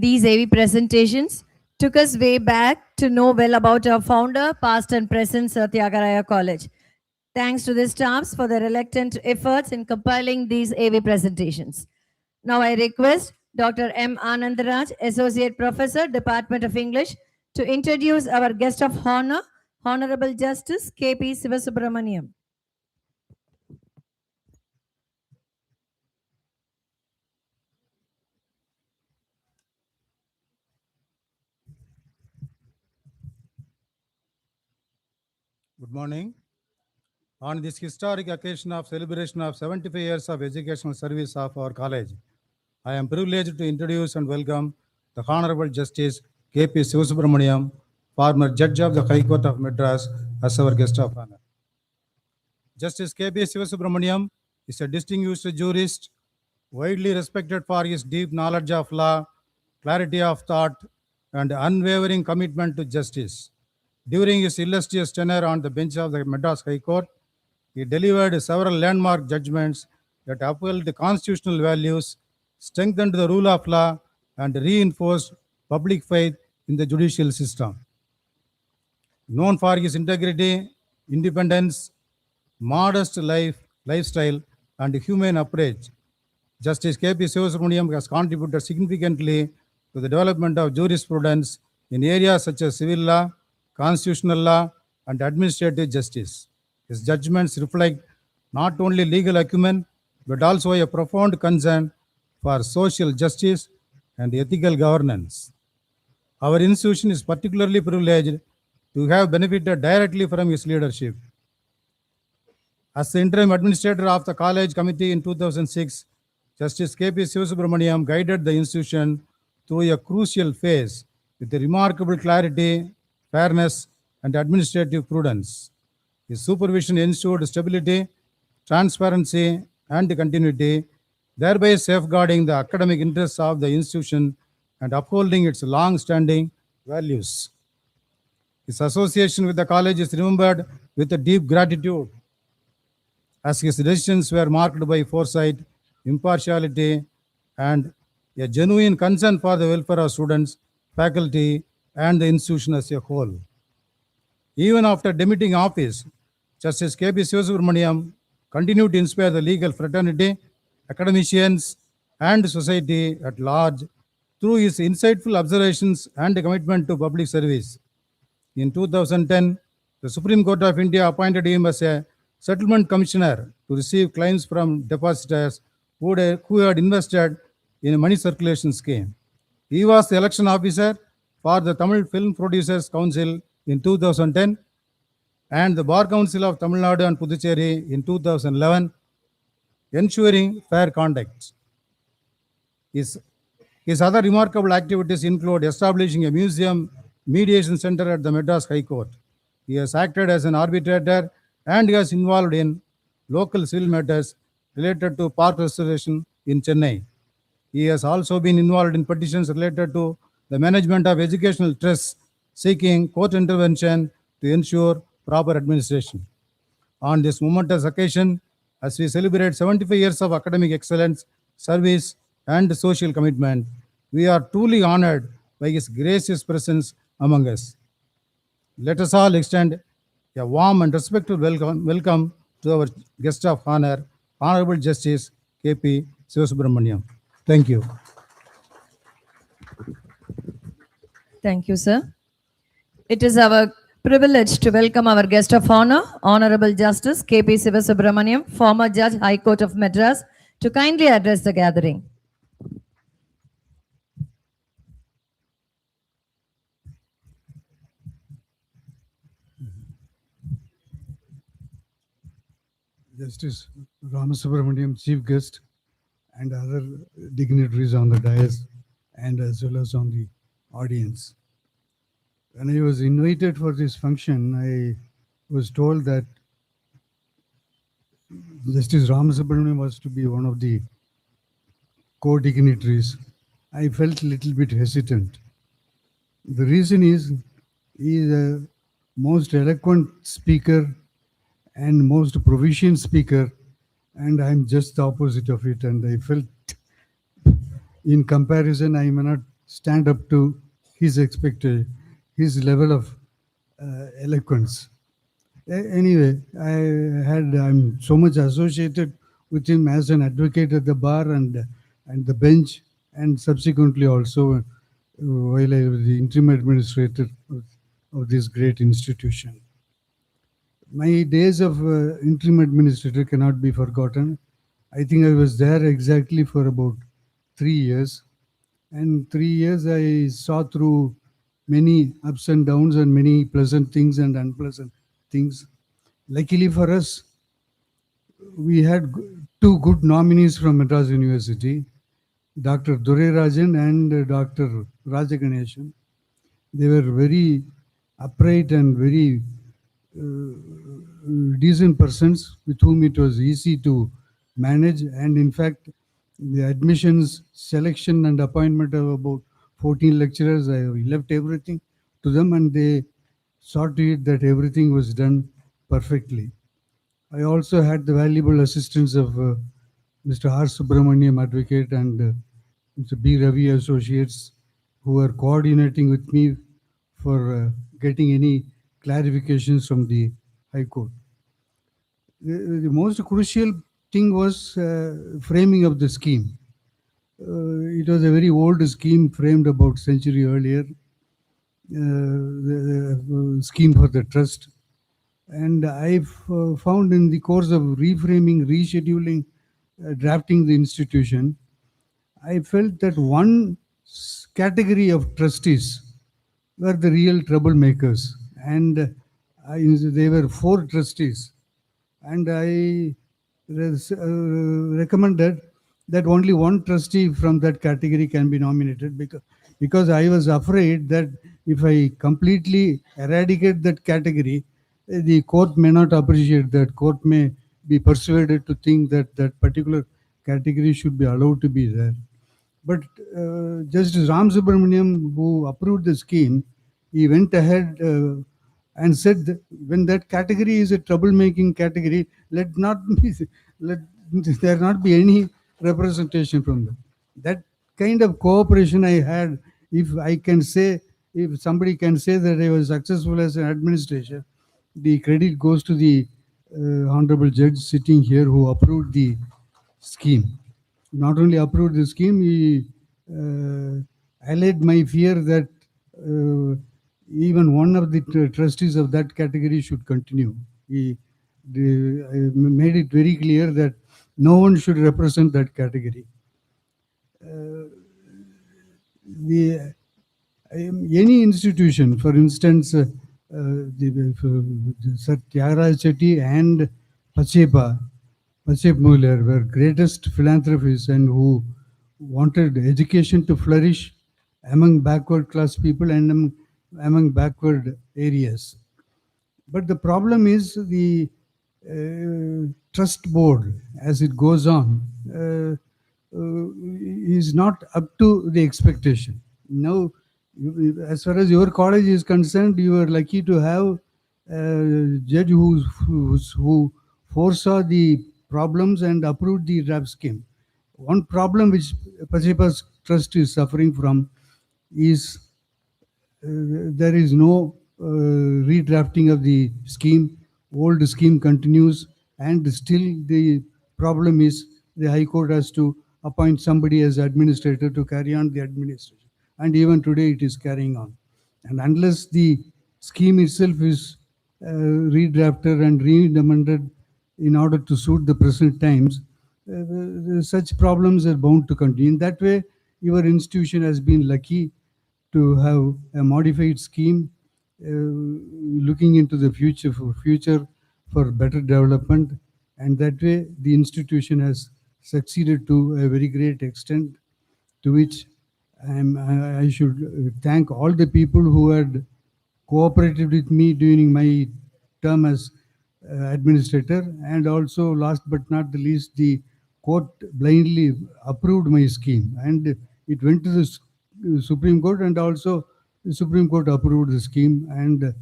These AV presentations took us way back to know well about our founder, past and present, Sir Theagaraya College. Thanks to the staffs for their reluctant efforts in compiling these AV presentations. Now I request Dr. M. Anandaraj, Associate Professor, Department of English, to introduce our guest of honor, Honorable Justice K.P. Sivasubramaniam. Good morning. On this historic occasion of celebration of 75 years of educational service of our college, I am privileged to introduce and welcome the Honorable Justice K.P. Sivasubramaniam, former Judge of the High Court of Madras, as our guest of honor. Justice K.P. Sivasubramaniam is a distinguished jurist, widely respected for his deep knowledge of law, clarity of thought, and unwavering commitment to justice. During his illustrious tenure on the bench of the Madras High Court, he delivered several landmark judgments that upheld the constitutional values, strengthened the rule of law, and reinforced public faith in the judicial system. Known for his integrity, independence, modest lifestyle, and humane approach, Justice K.P. Sivasubramaniam has contributed significantly to the development of jurisprudence in areas such as civil law, constitutional law, and administrative justice. His judgments reflect not only legal acumen, but also a profound concern for social justice and ethical governance. Our institution is particularly privileged to have benefited directly from his leadership. As the interim administrator of the college committee in 2006, Justice K.P. Sivasubramaniam guided the institution through a crucial phase with a remarkable clarity, fairness, and administrative prudence. His supervision ensured stability, transparency, and continuity, thereby safeguarding the academic interests of the institution and upholding its long-standing values. His association with the college is remembered with a deep gratitude, as his decisions were marked by foresight, impartiality, and a genuine concern for the welfare of students, faculty, and the institution as a whole. Even after demitting office, Justice K.P. Sivasubramaniam continued to inspire the legal fraternity, academicians, and society at large through his insightful observations and commitment to public service. In 2010, the Supreme Court of India appointed him as a settlement commissioner to receive claims from depositors who had invested in a money circulation scheme. He was the election officer for the Tamil Film Producers Council in 2010 and the Bar Council of Tamil Nadu and Puducherry in 2011, ensuring fair conduct. His other remarkable activities include establishing a museum mediation center at the Madras High Court. He has acted as an arbitrator and is involved in local civil matters related to park restoration in Chennai. He has also been involved in petitions related to the management of educational trusts, seeking court intervention to ensure proper administration. On this momentous occasion, as we celebrate 75 years of academic excellence, service, and social commitment, we are truly honored by his gracious presence among us. Let us all extend a warm and respectful welcome to our guest of honor, Honorable Justice K.P. Sivasubramaniam. Thank you. Thank you, sir. It is our privilege to welcome our guest of honor, Honorable Justice K.P. Sivasubramaniam, former Judge, High Court of Madras, to kindly address the gathering. Justice Ramasubramaniam, Chief Guest, and other dignitaries on the dais and as well as on the audience. When I was invited for this function, I was told that Justice Ramasubramaniam was to be one of the co-dignitaries. I felt a little bit hesitant. The reason is he is a most eloquent speaker and most proficient speaker, and I'm just the opposite of it. And I felt in comparison, I may not stand up to his his level of eloquence. Anyway, I'm so much associated with him as an advocate at the bar and the bench, and subsequently also while I was the interim administrator of this great institution. My days of interim administrator cannot be forgotten. I think I was there exactly for about 3 years. And 3 years I saw through many ups and downs and many pleasant things and unpleasant things. Luckily for us, we had two good nominees from Madras University, Dr. Durarajan and Dr. Rajaganeshan. They were very upright and very decent persons with whom it was easy to manage. And in fact, the admissions, selection and appointment of about 14 lecturers, I left everything to them and they saw to it that everything was done perfectly. I also had the valuable assistance of Mr. R. Subramaniam, advocate, and Mr. B. Ravi Associates, who were coordinating with me for getting any clarifications from the High Court. The most crucial thing was framing of the scheme. It was a very old scheme framed about a century earlier, the scheme for the trust. And I've found in the course of reframing, rescheduling, drafting the institution, I felt that one category of trustees were the real troublemakers. And they were 4 trustees. And I recommended that only one trustee from that category can be nominated because I was afraid that if I completely eradicate that category, the court may not appreciate that. Court may be persuaded to think that that particular category should be allowed to be there. But Justice Ram Subramaniam, who approved the scheme, he went ahead and said that when that category is a troublemaking category, let there not be any representation from them. That kind of cooperation I had, if somebody can say that I was successful as an administrator, the credit goes to the Honorable Judge sitting here who approved the scheme. Not only approved the scheme, he allayed my fear that even one of the trustees of that category should continue. He made it very clear that no one should represent that category. Any institution, for instance, Sir Theagaraya Chetty and Pachep Muller were greatest philanthropists and who wanted education to flourish among backward class people and among backward areas. But the problem is the trust board, as it goes on, is not up to the expectation. Now, as far as your college is concerned, you are lucky to have a judge who foresaw the problems and approved the draft scheme. One problem which Pachepa's trust is suffering from is there is no redrafting of the scheme. Old scheme continues, and still the problem is the High Court has to appoint somebody as administrator to carry on the administration. And even today it is carrying on. And unless the scheme itself is redrafted and re-amended in order to suit the present times, such problems are bound to continue. In that way, your institution has been lucky to have a modified scheme looking into the future for better development, and that way the institution has succeeded to a very great extent, to which I should thank all the people who had cooperated with me during my term as administrator, and also last but not the least, the court blindly approved my scheme and it went to the Supreme Court, and also the Supreme Court approved the scheme, and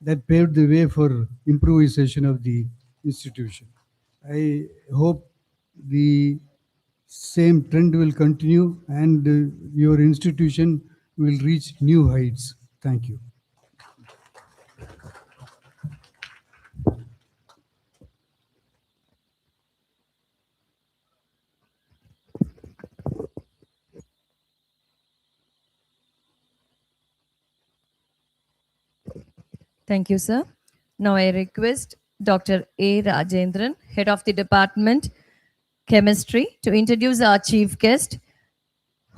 that paved the way for improvisation of the institution. I hope the same trend will continue and your institution will reach new heights. Thank you. Thank you, sir. Now I request Dr. A. Rajendran, Head of the Department, Chemistry, to introduce our chief guest,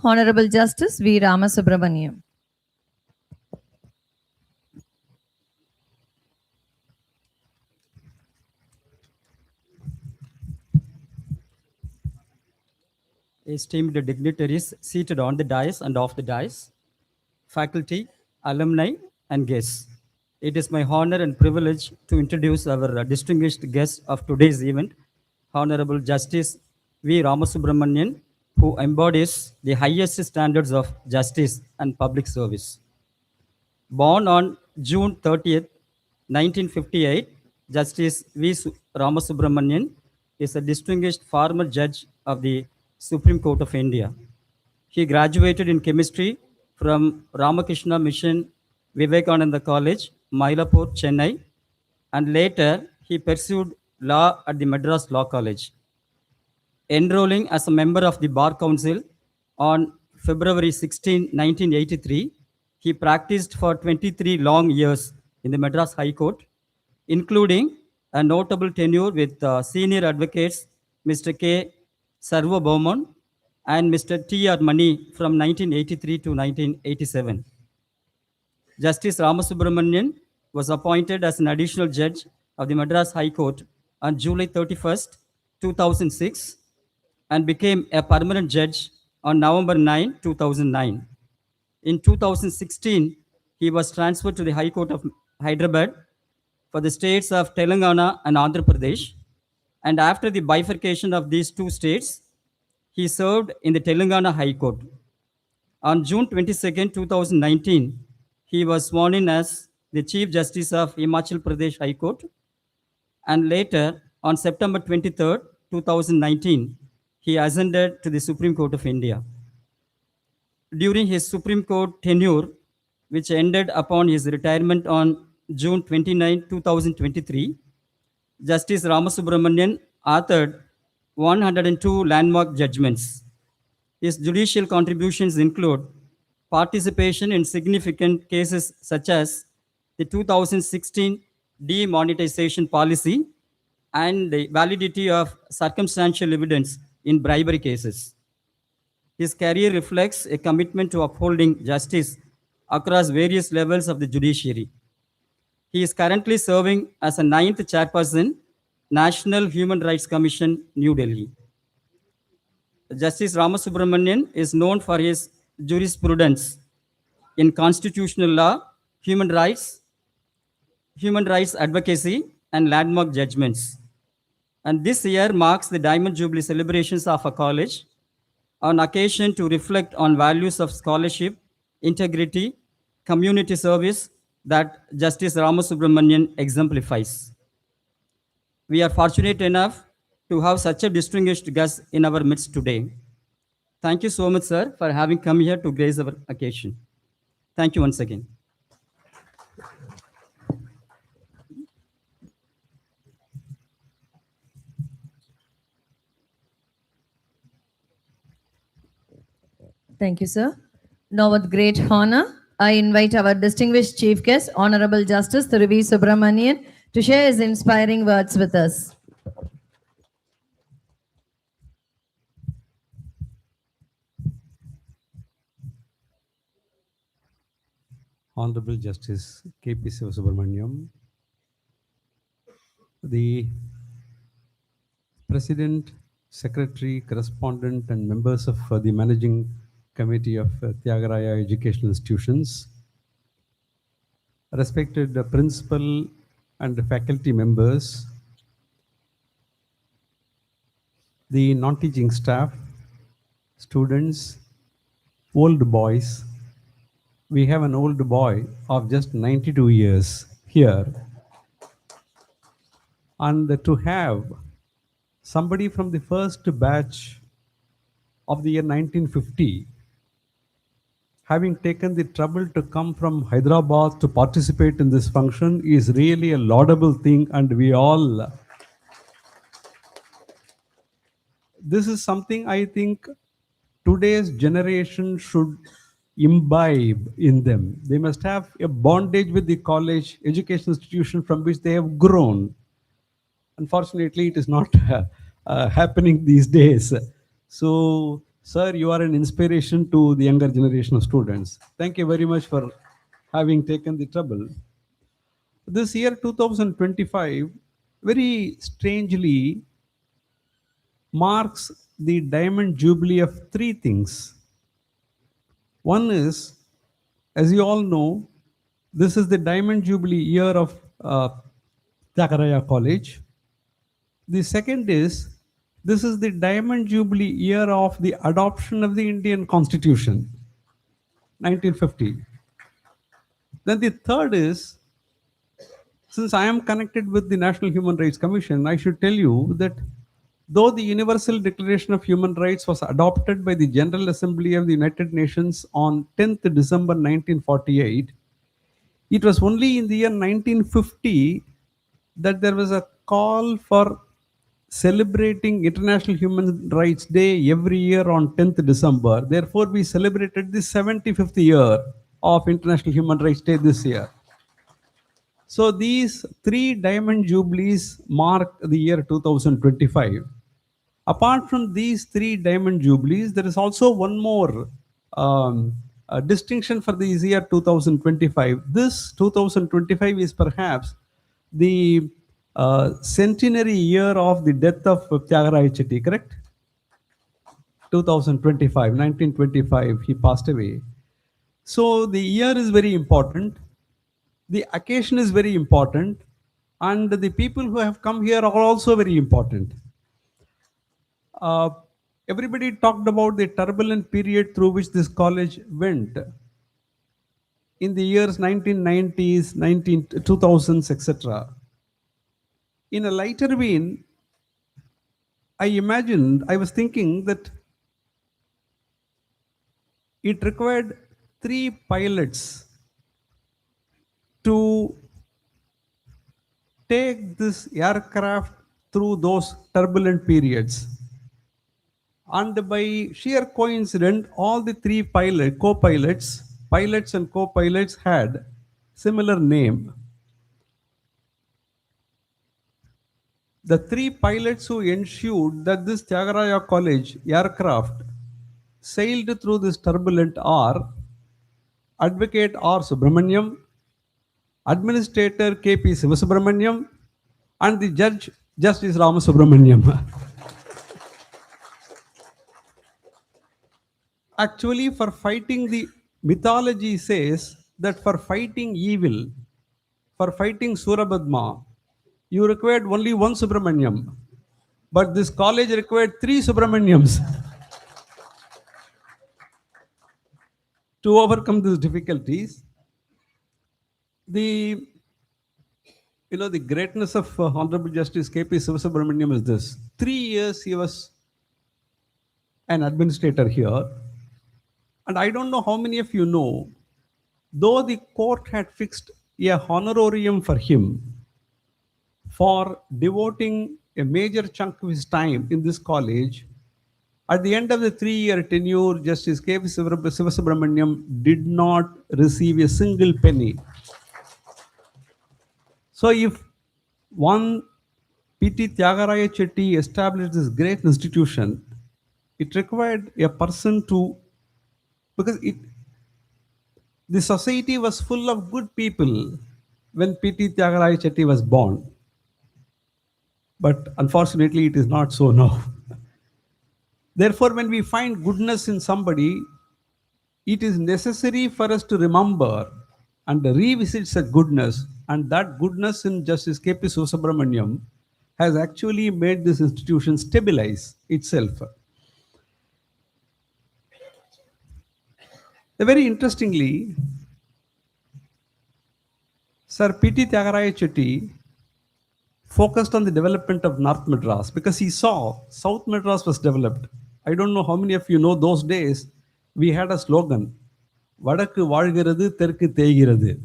Honorable Justice V. Ramasubramaniam. esteemed dignitaries seated on the dais and off the dais, faculty, alumni, and guests. It is my honor and privilege to introduce our distinguished guest of today's event, Honorable Justice V. Ramasubramanian, who embodies the highest standards of justice and public service. Born on June 30th, 1958, Justice V. Ramasubramanian is a distinguished former judge of the Supreme Court of India. He graduated in chemistry from Ramakrishna Mission Vivekananda College, Mylapore, Chennai, and later he pursued law at the Madras Law College. Enrolling as a member of the Bar Council on February 16, 1983, he practiced for 23 long years in the Madras High Court, including a notable tenure with senior advocates Mr. K. Sarvabhauman and Mr. T.R. Mani from 1983 to 1987. Justice Ramasubramanian was appointed as an additional judge of the Madras High Court on July 31st, 2006, and became a permanent judge on November 9, 2009. In 2016, he was transferred to the High Court of Hyderabad for the states of Telangana and Andhra Pradesh. And after the bifurcation of these two states, he served in the Telangana High Court. On June 22, 2019, he was sworn in as the Chief Justice of Himachal Pradesh High Court. And later, on September 23, 2019, he ascended to the Supreme Court of India. During his Supreme Court tenure, which ended upon his retirement on June 29, 2023, Justice Ramasubramanian authored 102 landmark judgments. His judicial contributions include participation in significant cases such as the 2016 demonetization policy and the validity of circumstantial evidence in bribery cases. His career reflects a commitment to upholding justice across various levels of the judiciary. He is currently serving as a 9th chairperson, National Human Rights Commission, New Delhi. Justice Ramasubramanian is known for his jurisprudence in constitutional law, human rights advocacy, and landmark judgments. And this year marks the Diamond Jubilee celebrations of our college, on occasion to reflect on values of scholarship, integrity, community service that Justice Ramasubramanian exemplifies. We are fortunate enough to have such a distinguished guest in our midst today. Thank you so much, sir, for having come here to grace our occasion. Thank you once again. Thank you, sir. Now, with great honor, I invite our distinguished chief guest, Honorable Justice Sir V. Subramanian, to share his inspiring words with us. Honorable Justice K.P. Subramaniam, the President, Secretary, Correspondent, and members of the Managing Committee of Theagaraya Educational Institutions, respected principal and faculty members, the non-teaching staff, students, old boys. We have an old boy of just 92 years here. And to have somebody from the first batch of the year 1950 having taken the trouble to come from Hyderabad to participate in this function is really a laudable thing, and we all, this is something I think today's generation should imbibe in them. They must have a bondage with the college education institution from which they have grown. Unfortunately, it is not happening these days. So, sir, you are an inspiration to the younger generation of students. Thank you very much for having taken the trouble. This year, 2025, very strangely, marks the Diamond Jubilee of three things. One is, as you all know, this is the Diamond Jubilee year of Theagaraya College. The second is, this is the Diamond Jubilee year of the adoption of the Indian Constitution, 1950. Then the third is, since I am connected with the National Human Rights Commission, I should tell you that though the Universal Declaration of Human Rights was adopted by the General Assembly of the United Nations on 10th December 1948, it was only in the year 1950 that there was a call for celebrating International Human Rights Day every year on 10th December. Therefore, we celebrated the 75th year of International Human Rights Day this year. So these three Diamond Jubilees mark the year 2025. Apart from these three Diamond Jubilees, there is also one more distinction for this year 2025. This 2025 is perhaps the centenary year of the death of Theagaraya Chetty, correct? 2025, 1925, he passed away. So the year is very important. The occasion is very important. And the people who have come here are also very important. Everybody talked about the turbulent period through which this college went in the years 1990s, 2000s, etc. In a lighter vein, I was thinking that it required 3 pilots to take this aircraft through those turbulent periods. And by sheer coincidence, all the 3 pilots and co-pilots had similar name. The 3 pilots who ensured that this Theagaraya College aircraft sailed through this turbulent are Advocate R. Subramaniam, Administrator K.P. Sivasubramaniam, and the Judge Justice Rama Subramaniam. Actually, for fighting, the mythology says that for fighting evil, for fighting Surabadma, you required only one Subramaniam. But this college required 3 Subramaniams to overcome these difficulties. The greatness of Honorable Justice K.P. Sivasubramaniam is this. 3 years he was an administrator here. And I don't know how many of you know, though the court had fixed a honorarium for him for devoting a major chunk of his time in this college, at the end of the 3-year tenure, Justice K.P. Sivasubramaniam did not receive a single penny. So if one P.T. Theagaraya Chetty established this great institution, it required a person to, because the society was full of good people when P.T. Theagaraya Chetty was born. But unfortunately, it is not so now. Therefore, when we find goodness in somebody, it is necessary for us to remember and revisit such goodness. And that goodness in Justice K.P. Sivasubramaniam has actually made this institution stabilize itself. Very interestingly, Sir P.T. Theagaraya Chetty focused on the development of North Madras because he saw South Madras was developed. I don't know how many of you know those days we had a slogan, Vadakku Vaalgirathu, Terkku Theigirathu.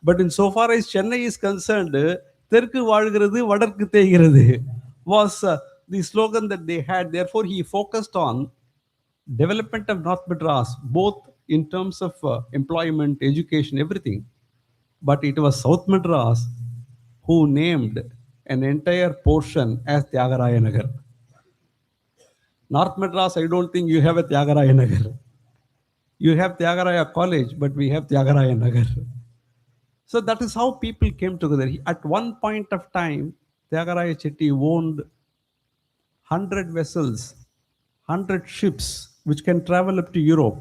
But in so far as Chennai is concerned, Terkku Vaalgirathu, Vadakku Theigirathu was the slogan that they had. Therefore, he focused on development of North Madras, both in terms of employment, education, everything. But it was South Madras who named an entire portion as Theagaraya Nagar. North Madras, I don't think you have a Theagaraya Nagar. You have Theagaraya College, but we have Theagaraya Nagar. So that is how people came together. At one point of time, Theagaraya Chetty owned 100 vessels, 100 ships which can travel up to Europe.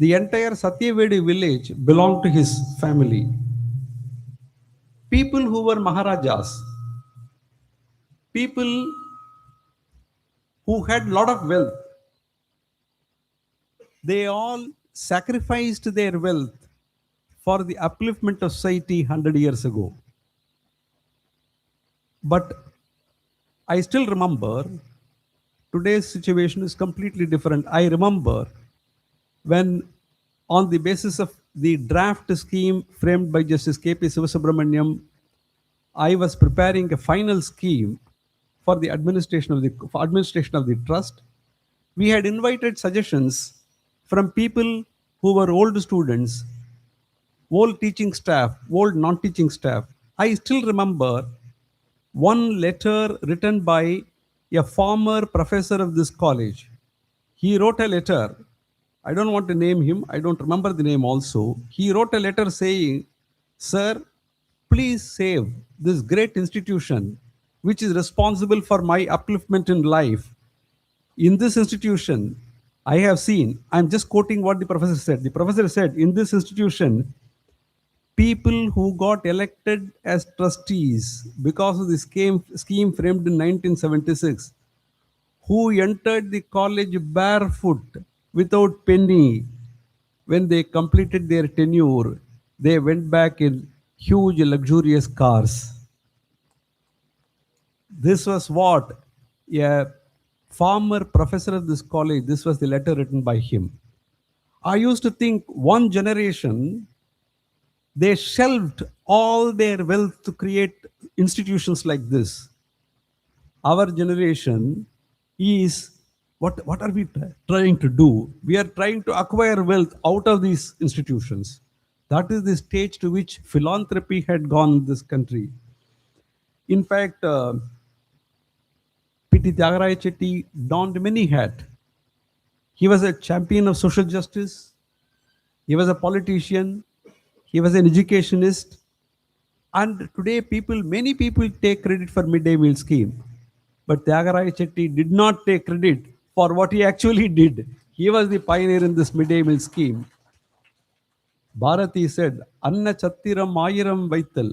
The entire Satyavedi village belonged to his family. People who were Maharajas, people who had lot of wealth, they all sacrificed their wealth for the upliftment of society 100 years ago. But I still remember today's situation is completely different. I remember when, on the basis of the draft scheme framed by Justice K.P. Sivasubramaniam, I was preparing a final scheme for the administration of the trust. We had invited suggestions from people who were old students, old teaching staff, old non-teaching staff. I still remember one letter written by a former professor of this college. He wrote a letter. I don't want to name him. I don't remember the name also. He wrote a letter saying, "Sir, please save this great institution which is responsible for my upliftment in life. In this institution, I have seen," I'm just quoting what the professor said. The professor said, "In this institution, people who got elected as trustees because of the scheme framed in 1976, who entered the college barefoot without penny, when they completed their tenure, they went back in huge luxurious cars." This was what a former professor of this college, this was the letter written by him. I used to think one generation, they shelved all their wealth to create institutions like this. Our generation is, what are we trying to do? We are trying to acquire wealth out of these institutions. That is the stage to which philanthropy had gone in this country. In fact, P.T. Theagaraya Chetty donned many hats. He was a champion of social justice. He was a politician. He was an educationist. And today many people take credit for midday meal scheme. But Theagaraya Chetty did not take credit for what he actually did. He was the pioneer in this midday meal scheme. Bharati said, "Anna Chattiram Ayiram Vaital,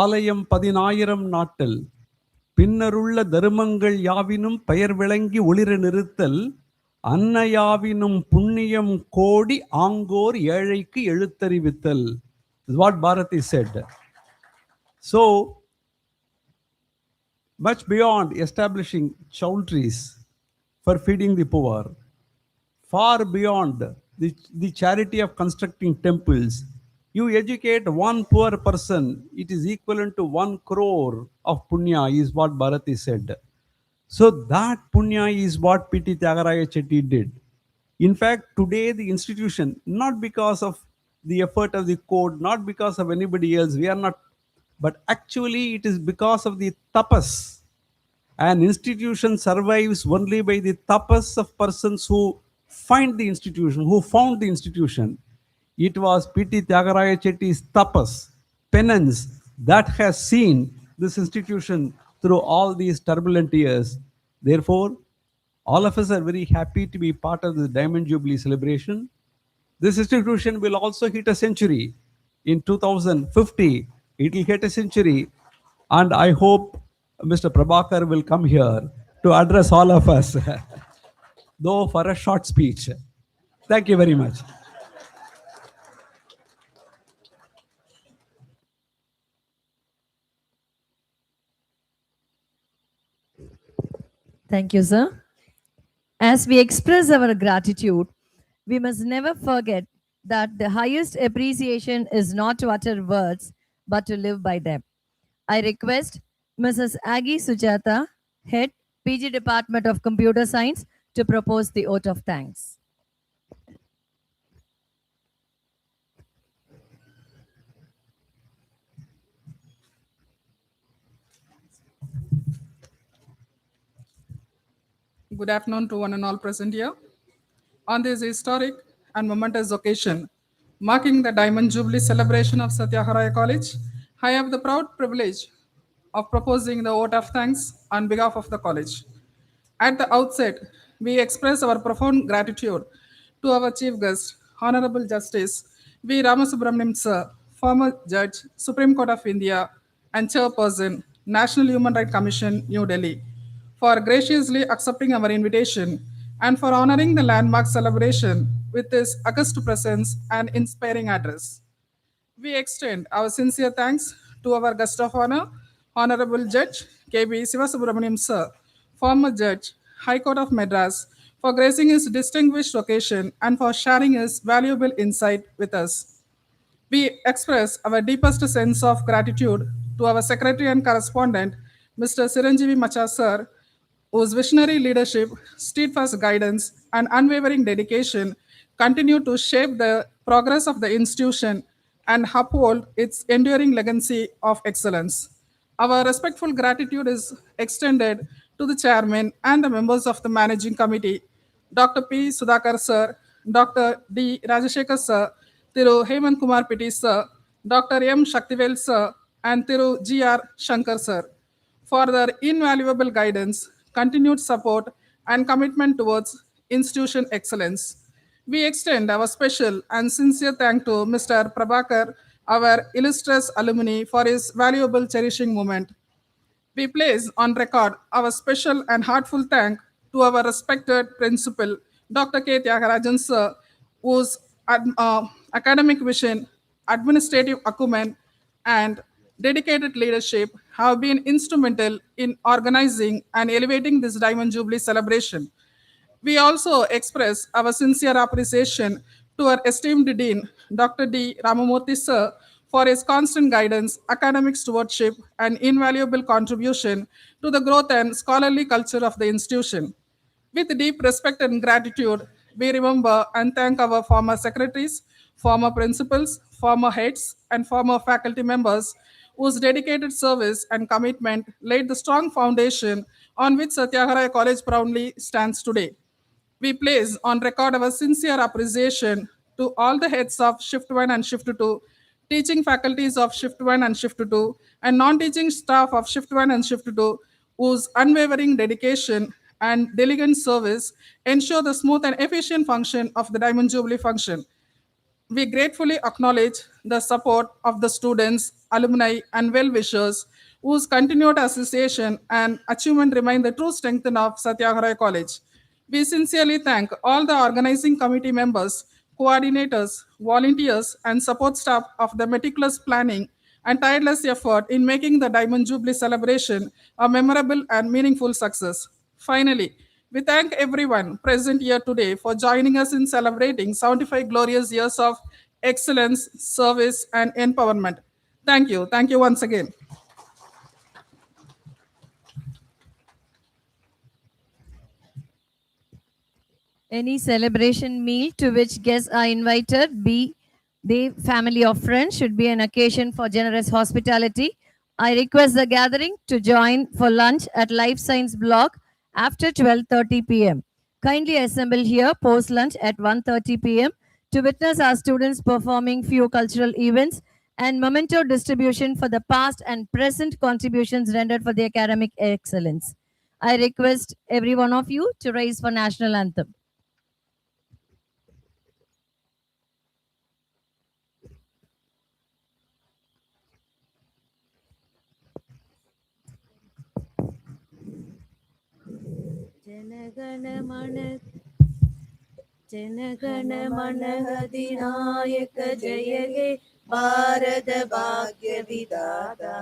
Alayam Padinayiram Nattal, Pinnarulla Dharmangal Yavinum Payar Vilangi Ulira Nirithal, Anna Yavinum Punniyam Kodi Angor Yalaiki Eluttari Vittal." This is what Bharati said. So, much beyond establishing chowdhuries for feeding the poor, far beyond the charity of constructing temples, you educate one poor person, it is equivalent to 1 crore of punya, is what Bharati said. So that punya is what P.T. Theagaraya Chetty did. In fact, today the institution, not because of the effort of the code, not because of anybody else, we are not, but actually it is because of the tapas. An institution survives only by the tapas of persons who find the institution, who found the institution. It was P.T. Theagaraya Chetty's tapas, penance, that has seen this institution through all these turbulent years. Therefore, all of us are very happy to be part of the Diamond Jubilee celebration. This institution will also hit a century. In 2050, it will hit a century. And I hope Mr. Prabhakar will come here to address all of us, though for a short speech. Thank you very much. Thank you, sir. As we express our gratitude, we must never forget that the highest appreciation is not to utter words, but to live by them. I request Mrs. Aggie Sujata, Head, PG Department of Computer Science, to propose the vote of thanks. Good afternoon to one and all present here. On this historic and momentous occasion, marking the Diamond Jubilee celebration of Sir Theagaraya College, I have the proud privilege of proposing the vote of thanks on behalf of the college. At the outset, we express our profound gratitude to our Chief Guest, Honorable Justice V. Ramasubramaniam Sir, former Judge, Supreme Court of India, and Chairperson, National Human Rights Commission, New Delhi, for graciously accepting our invitation and for honoring the landmark celebration with his august presence and inspiring address. We extend our sincere thanks to our guest of honor, Honorable Judge K.B. Sivasubramaniam Sir, former Judge, High Court of Madras, for gracing his distinguished occasion and for sharing his valuable insight with us. We express our deepest sense of gratitude to our Secretary and Correspondent, Mr. Siranjeevi Macha Sir, whose visionary leadership, steadfast guidance, and unwavering dedication continue to shape the progress of the institution and uphold its enduring legacy of excellence. Our respectful gratitude is extended to the chairman and the members of the managing committee, Dr. P. Sudhakar Sir, Dr. D. Rajashekar Sir, Thiru Hemant Kumar Pitti Sir, Dr. M. Shaktivel Sir, and Thiru G.R. Shankar Sir for their invaluable guidance, continued support, and commitment towards institution excellence. We extend our special and sincere thanks to Mr. Prabhakar, our illustrious alumni, for his valuable cherishing moment. We place on record our special and heartful thank to our respected principal, Dr. K. Tyagarajan Sir, whose academic vision, administrative acumen, and dedicated leadership have been instrumental in organizing and elevating this Diamond Jubilee celebration. We also express our sincere appreciation to our esteemed Dean, Dr. D. Ramamurthy Sir, for his constant guidance, academic stewardship, and invaluable contribution to the growth and scholarly culture of the institution. With deep respect and gratitude, we remember and thank our former secretaries, former principals, former heads, and former faculty members whose dedicated service and commitment laid the strong foundation on which Sir Theagaraya College proudly stands today. We place on record our sincere appreciation to all the heads of Shift 1 and Shift 2, teaching faculties of Shift 1 and Shift 2, and non-teaching staff of Shift 1 and Shift 2, whose unwavering dedication and diligent service ensure the smooth and efficient function of the Diamond Jubilee function. We gratefully acknowledge the support of the students, alumni, and well-wishers whose continued association and achievement remain the true strength of Sir Theagaraya College. We sincerely thank all the organizing committee members, coordinators, volunteers, and support staff of the meticulous planning and tireless effort in making the Diamond Jubilee celebration a memorable and meaningful success. Finally, we thank everyone present here today for joining us in celebrating 75 glorious years of excellence, service, and empowerment. Thank you. Thank you once again. Any celebration meal to which guests are invited, be they family or friends, should be an occasion for generous hospitality. I request the gathering to join for lunch at Life Science Block after 12:30 p.m. Kindly assemble here post lunch at 1:30 p.m. to witness our students performing few cultural events and memento distribution for the past and present contributions rendered for the academic excellence. I request every one of you to rise for national anthem. जनगण मन अधिनायक जय हे भारत भाग्य विधाता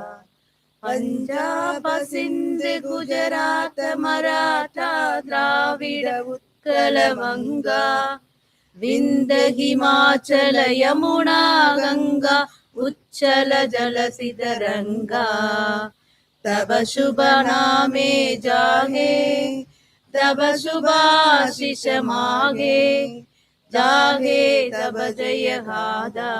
पंजाब सिंध गुजरात मराठा द्राविड उत्कल वंगा विंद हिमाचल यमुना गंगा उच्चल जलसितरंगा तब शुभ नामे जागे तब शुभाशिष मागे जागे तब जय गादा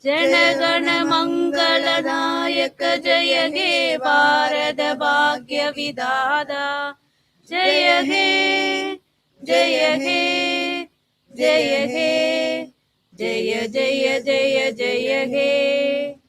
जनगण मंगल नायक जय हे भारत भाग्य विधाता जय हे जय हे जय हे जय जय जय जय हे